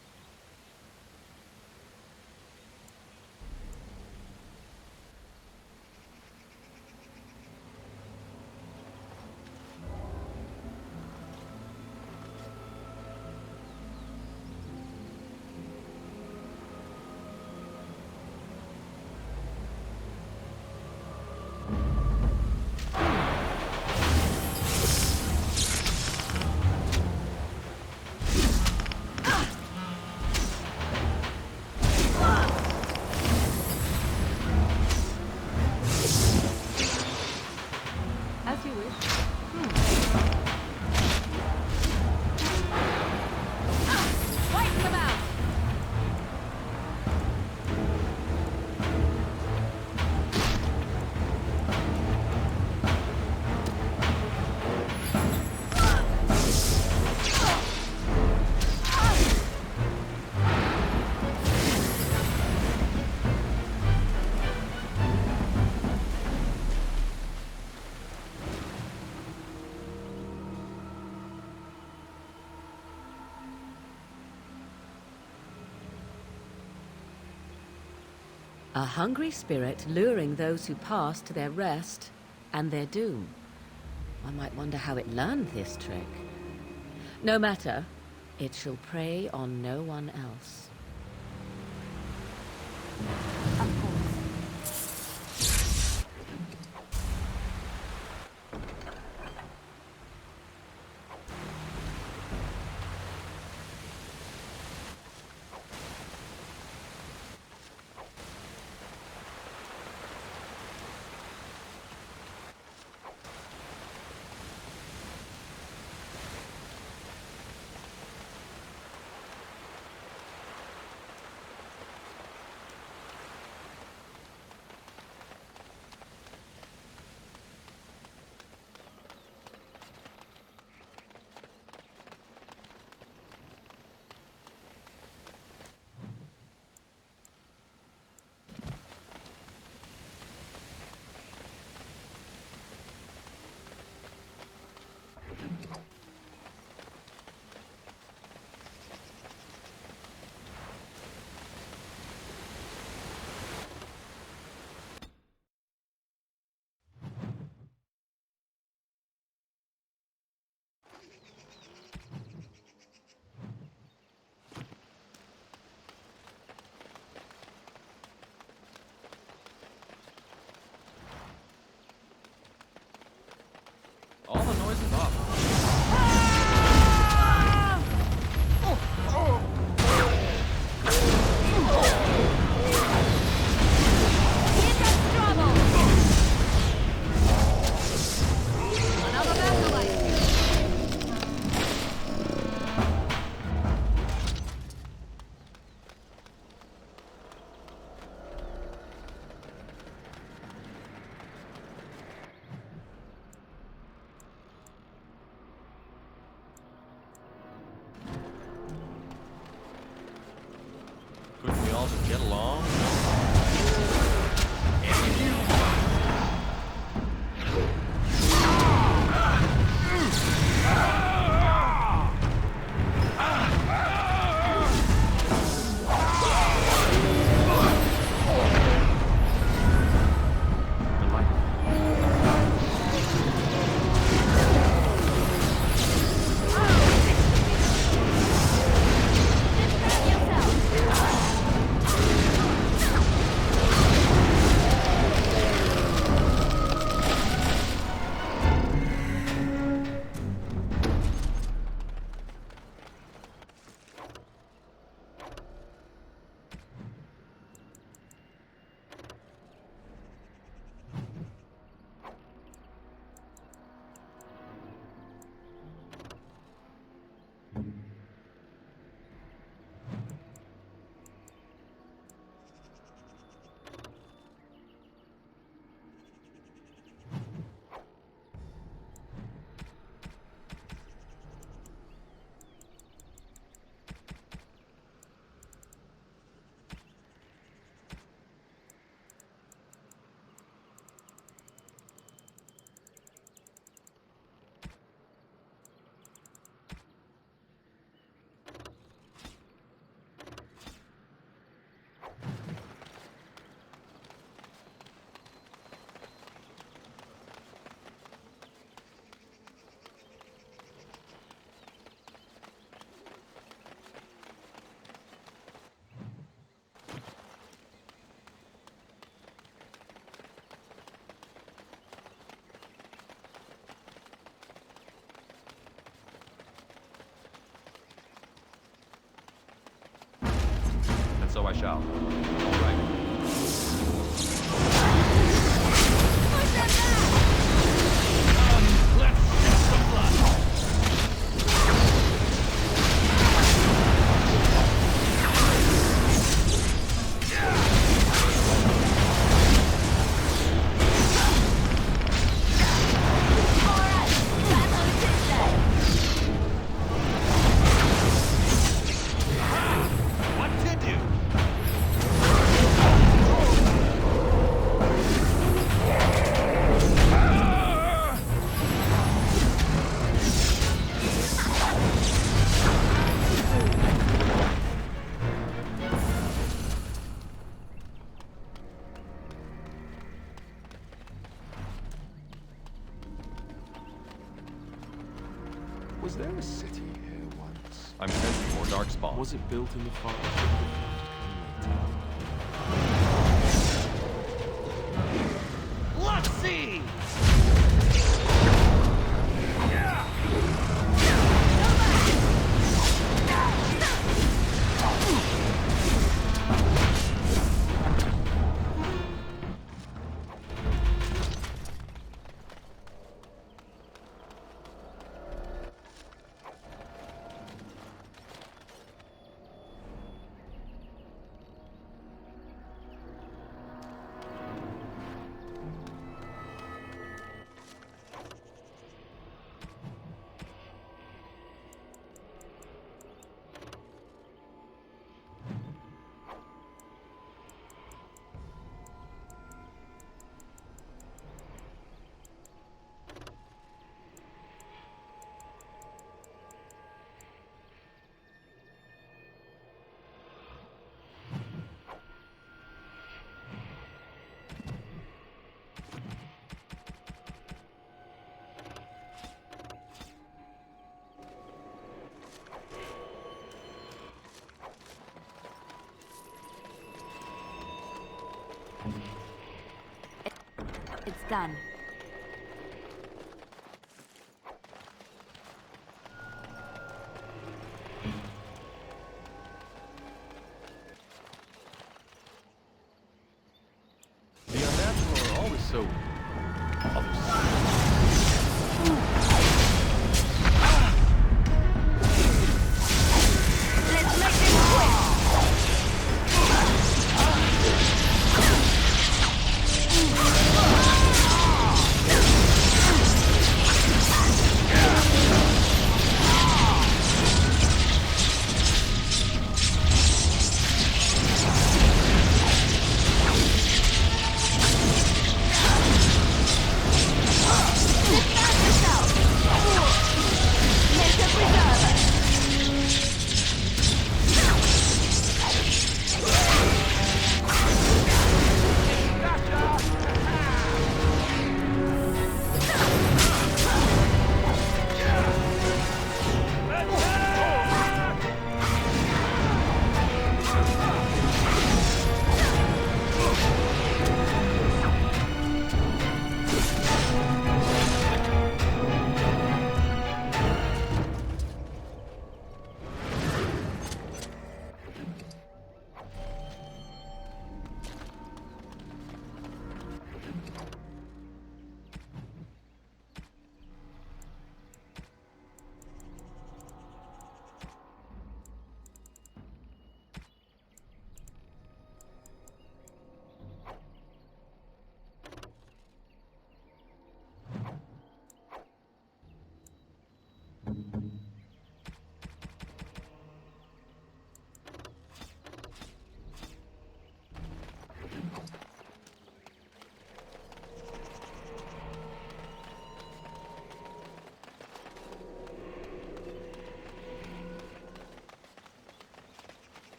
A hungry spirit luring those who pass to their rest and their doom. One might wonder how it learned this trick. No matter, it shall prey on no one else. All the noise is off. Couldn't we all just get along? So I shall. All right. Let's shed some blood. What to do? there a city here once? I'm sensing more darkspawn. Was it built in the forest or did it come later? Let's see! It's done. The unnatural are always so... Let's make this quick!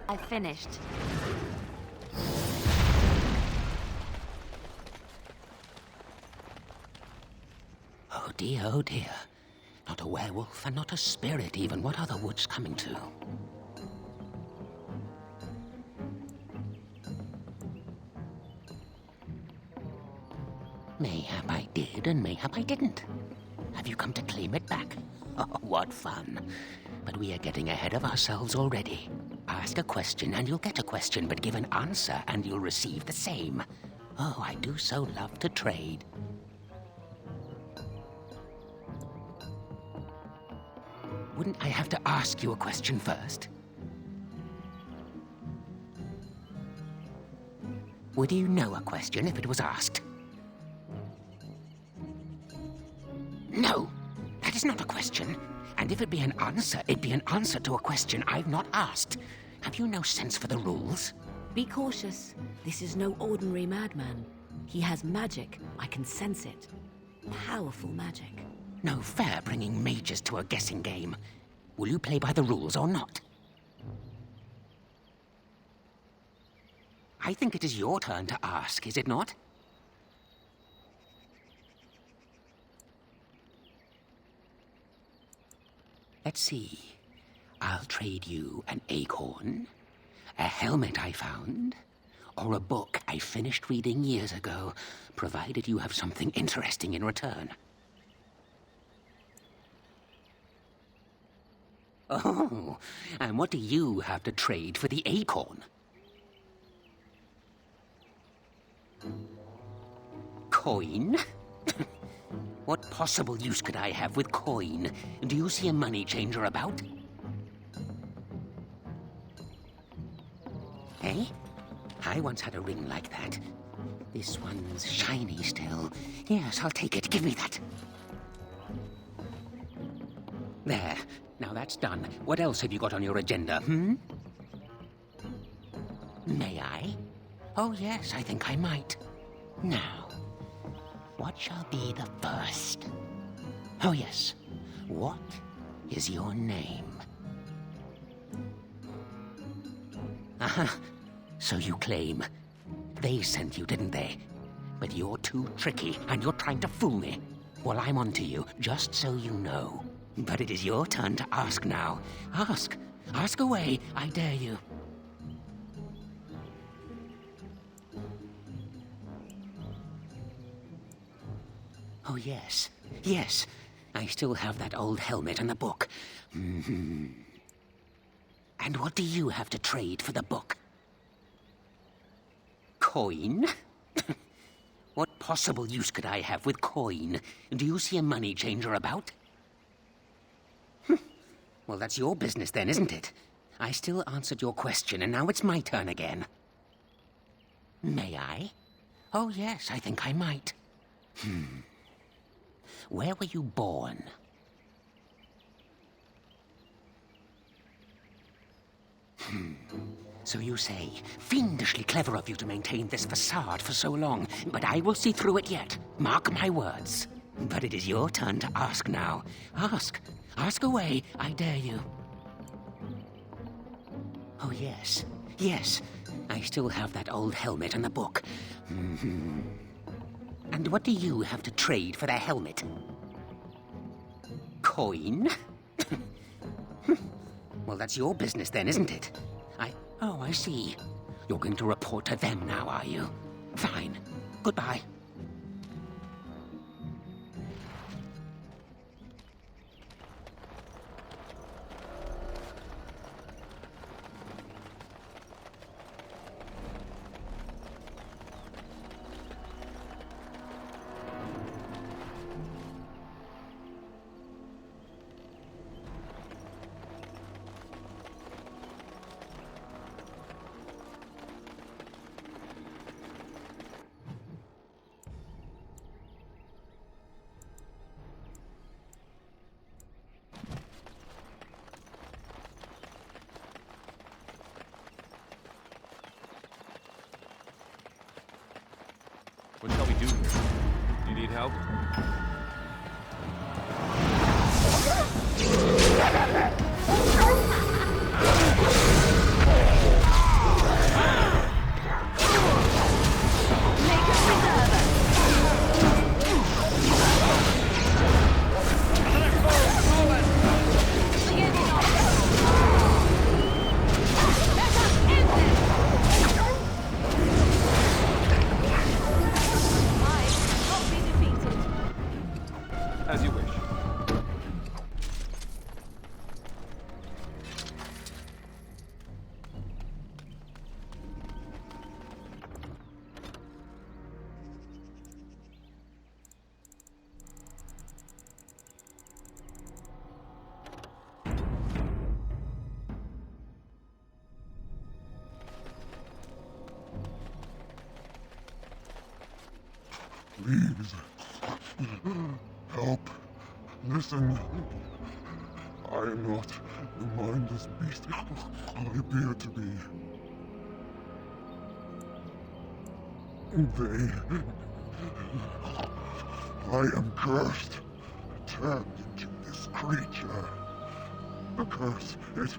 I finished. Oh dear, oh dear. Not a werewolf and not a spirit even. What are the woods coming to? Mayhap I did and mayhap I didn't. Have you come to claim it back? Oh, what fun. But we are getting ahead of ourselves already. Ask a question and you'll get a question, but give an answer and you'll receive the same. Oh, I do so love to trade. Wouldn't I have to ask you a question first? Would you know a question if it was asked? No, that is not a question. And if it be an answer, it'd be an answer to a question I've not asked. Have you no sense for the rules? Be cautious. This is no ordinary madman. He has magic. I can sense it. Powerful magic. No fair bringing mages to a guessing game. Will you play by the rules or not? I think it is your turn to ask, is it not? Let's see. I'll trade you an acorn, a helmet I found, or a book I finished reading years ago, provided you have something interesting in return. Oh, and what do you have to trade for the acorn? Coin? What possible use could I have with coin? Do you see a money changer about? Eh? I once had a ring like that. This one's shiny still. Yes, I'll take it. Give me that. There. Now that's done. What else have you got on your agenda, May I? Oh, yes, I think I might. Now, what shall be the first? Oh, yes. What is your name? Aha. So you claim. They sent you, didn't they? But you're too tricky, and you're trying to fool me. Well, I'm on to you, just so you know. But it is your turn to ask now. Ask. Ask away, I dare you. Oh, yes. Yes. I still have that old helmet and the book. And what do you have to trade for the book? Coin? What possible use could I have with coin? Do you see a money changer about? Well, that's your business then, isn't it? I still answered your question, and now it's my turn again. May I? Oh, yes, I think I might. Where were you born? So you say, fiendishly clever of you to maintain this facade for so long, but I will see through it yet. Mark my words. But it is your turn to ask now. Ask. Ask away, I dare you. Oh, yes. Yes. I still have that old helmet and the book. And what do you have to trade for the helmet? Coin? Well, that's your business then, isn't it? Oh, I see. You're going to report to them now, are you? Fine. Goodbye. What shall we do here? Do you need help? As you wish. Please. Help. Listen. I am not the mindless beast I appear to be. I am cursed, turned into this creature. The curse, it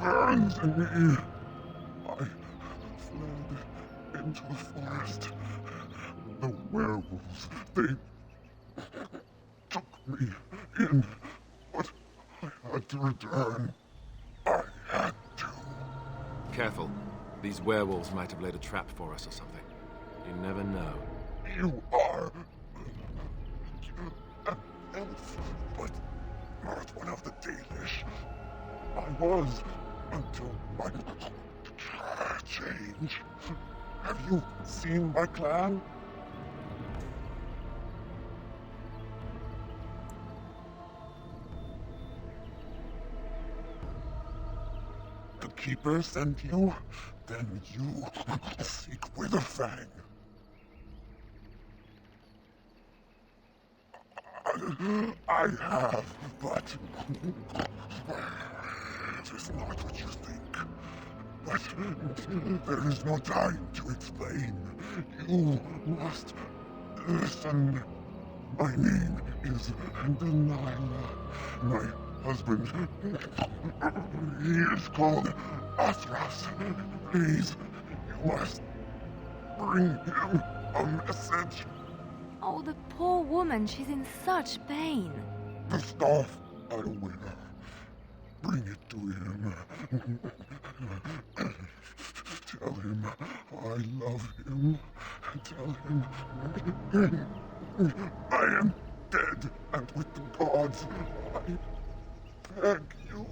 burns in me. I fled into the forest. The werewolves, they took me in, but I had to return. I had to. Careful. These werewolves might have laid a trap for us or something. You never know. You are an elf, but not one of the Dalish. I was until my change. Have you seen my clan? The Keeper sent you? Then you seek Witherfang. I have, but it is not what you think. But there is no time to explain. You must listen. My name is Delilah. My husband, he is called Athras. Please, you must bring him a message. Oh, the poor woman, she's in such pain. The staff I wear. Bring it to him. Tell him I love him. Tell him I am dead and with the gods. I beg you.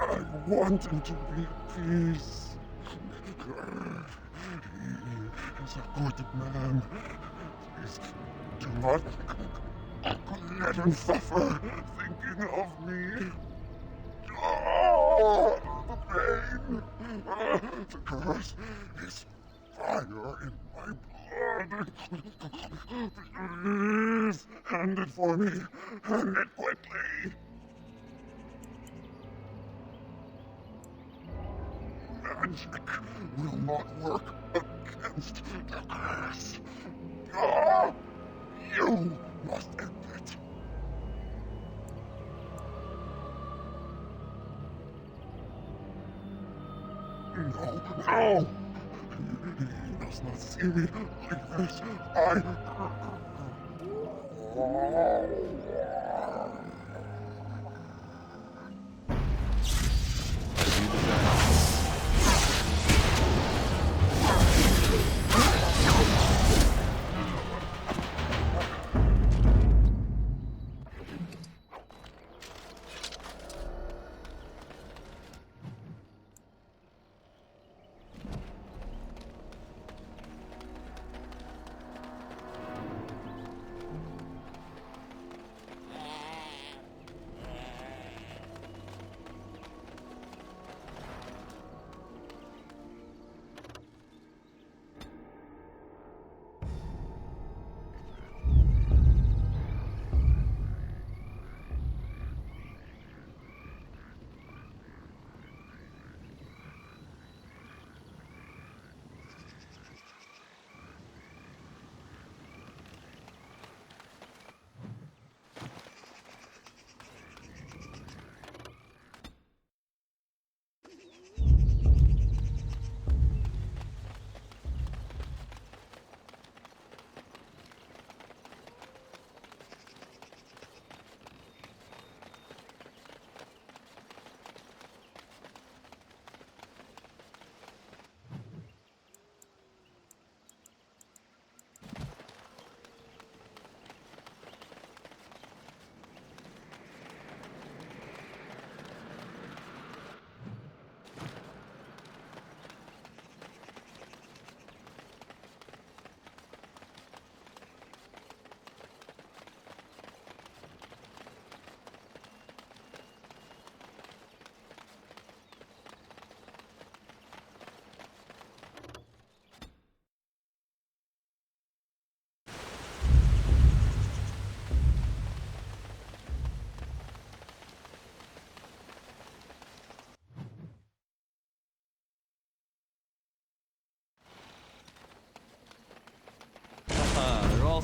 I want him to be at peace. He is a good man. Please do not let him suffer thinking of me. Oh, the pain. The curse is fire in my blood. Please, hand it for me. Hand it quickly. Magic will not work against the curse. You must end it. No! You must not see me like this.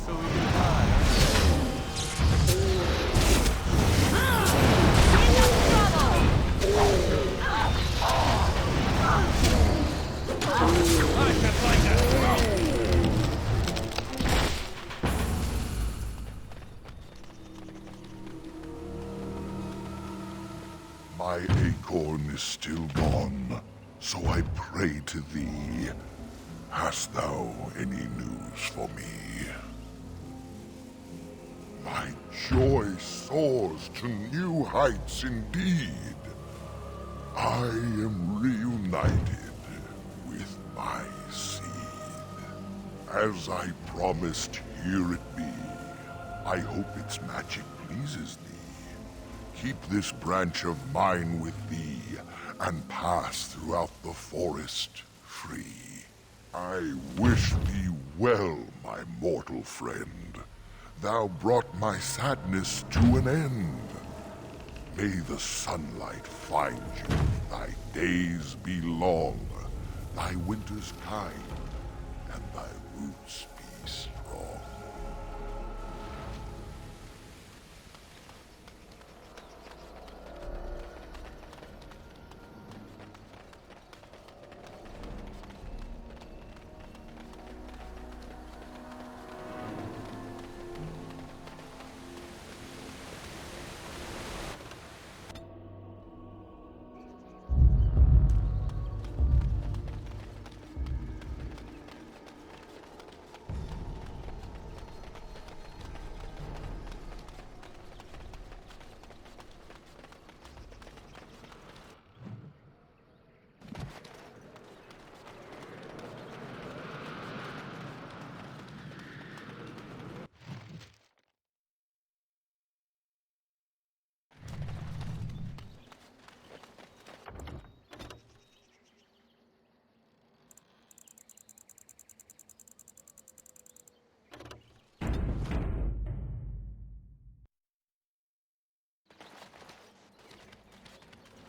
so we can fly. My acorn is still gone, so I pray to thee. Hast thou any news for me? My joy soars to new heights indeed. I am reunited with my seed. As I promised, here it be. I hope its magic pleases thee. Keep this branch of mine with thee, and pass throughout the forest free. I wish thee well, my mortal friend. Thou brought my sadness to an end. May the sunlight find you, thy days be long, thy winters kind, and thy roots be strong.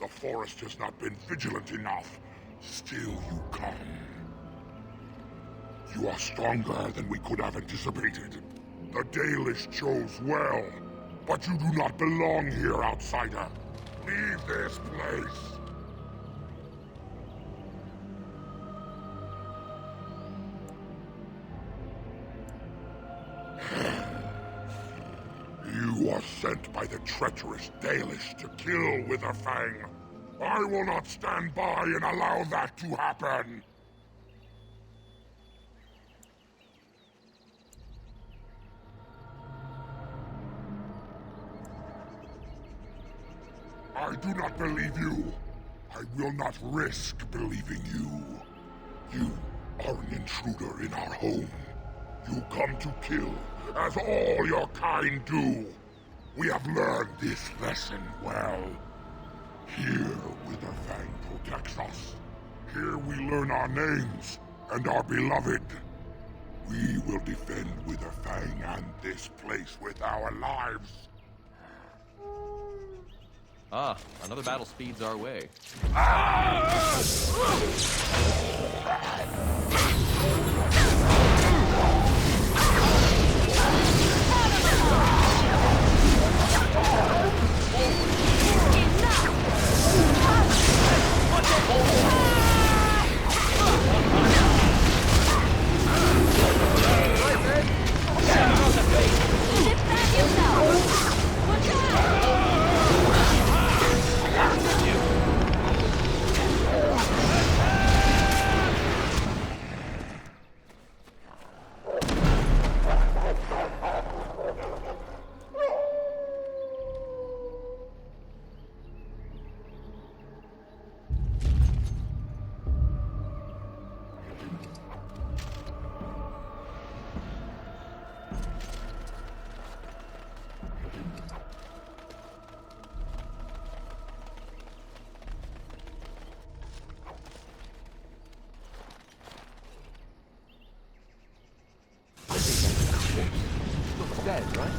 The forest has not been vigilant enough. Still you come. You are stronger than we could have anticipated. The Dalish chose well, but you do not belong here, outsider. Leave this place. You are sent by the treacherous Dalish to kill Witherfang. I will not stand by and allow that to happen. I do not believe you. I will not risk believing you. You are an intruder in our home. You come to kill, as all your kind do. We have learned this lesson well. Here, Witherfang protects us. Here we learn our names and are beloved. We will defend Witherfang and this place with our lives. Ah, another battle speeds our way. Dead, right?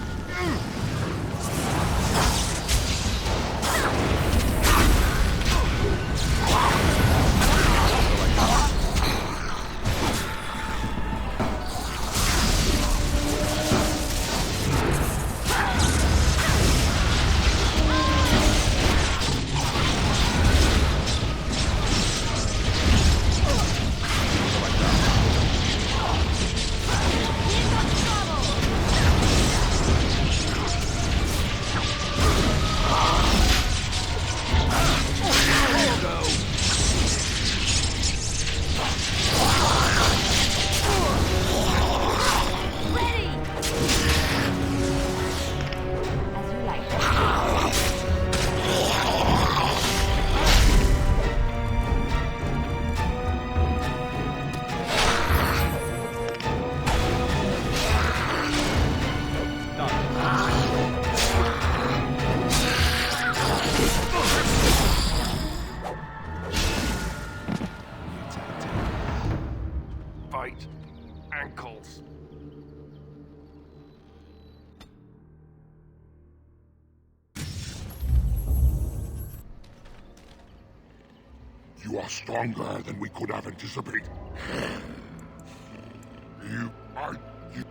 You are stronger than we could have anticipated.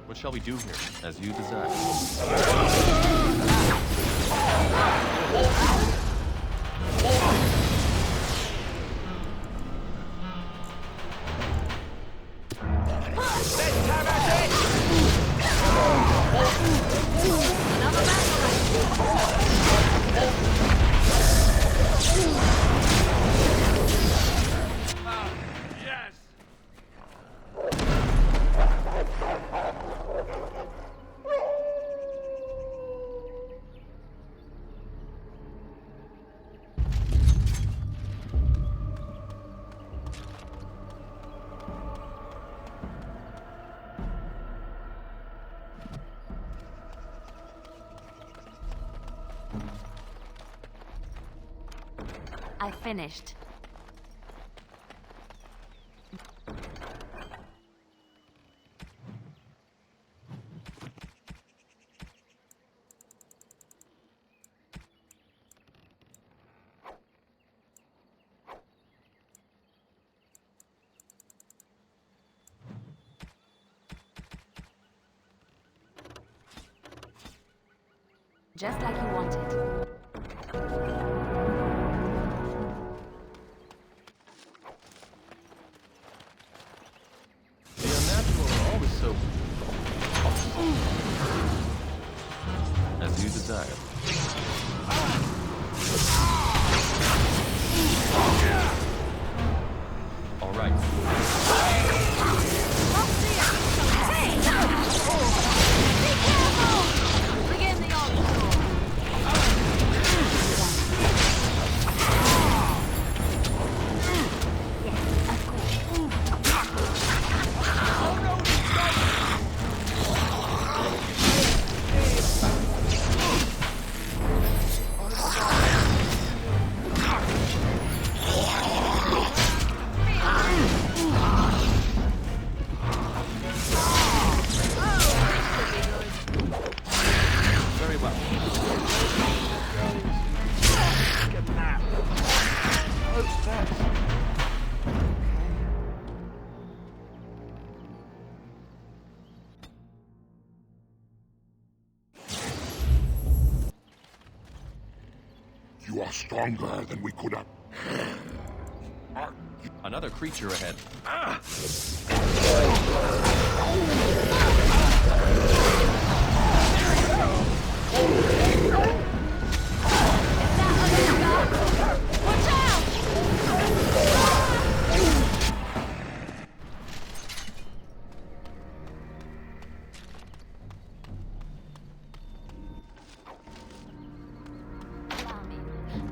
What shall we do here? As you desire. I finished. Just like you wanted. As you desire. All right. Begin the onslaught. You are stronger than we could have. Another creature ahead.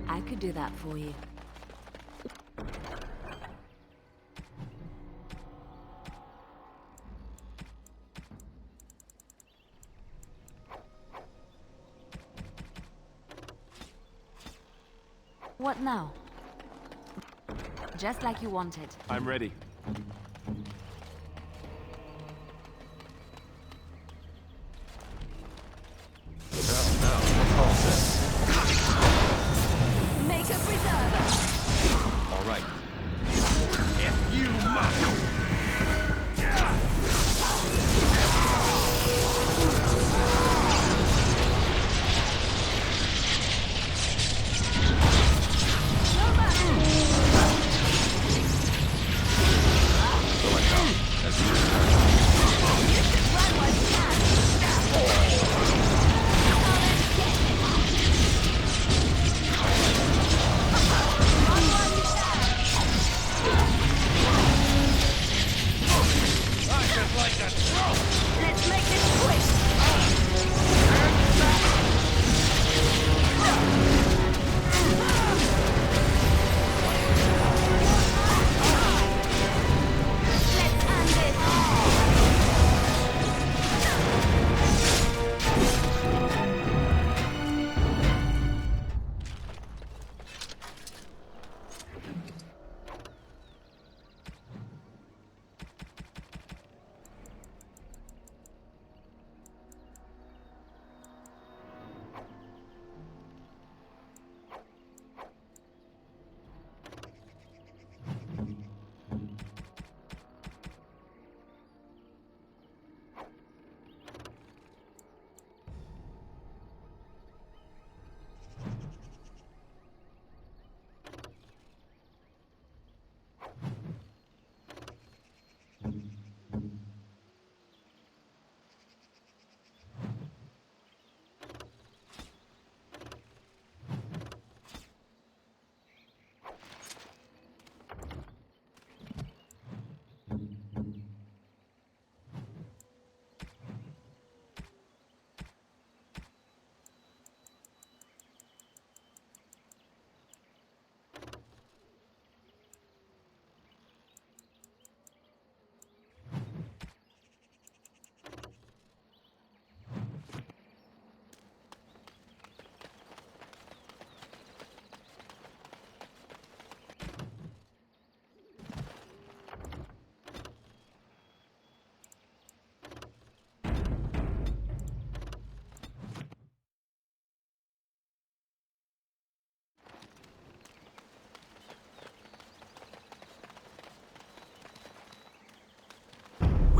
I could do that for you. What now? Just like you wanted. I'm ready. Make a preserver. All right. If you must.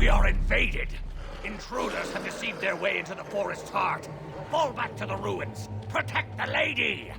We are invaded. Intruders have deceived their way into the forest's heart. Fall back to the ruins. Protect the lady!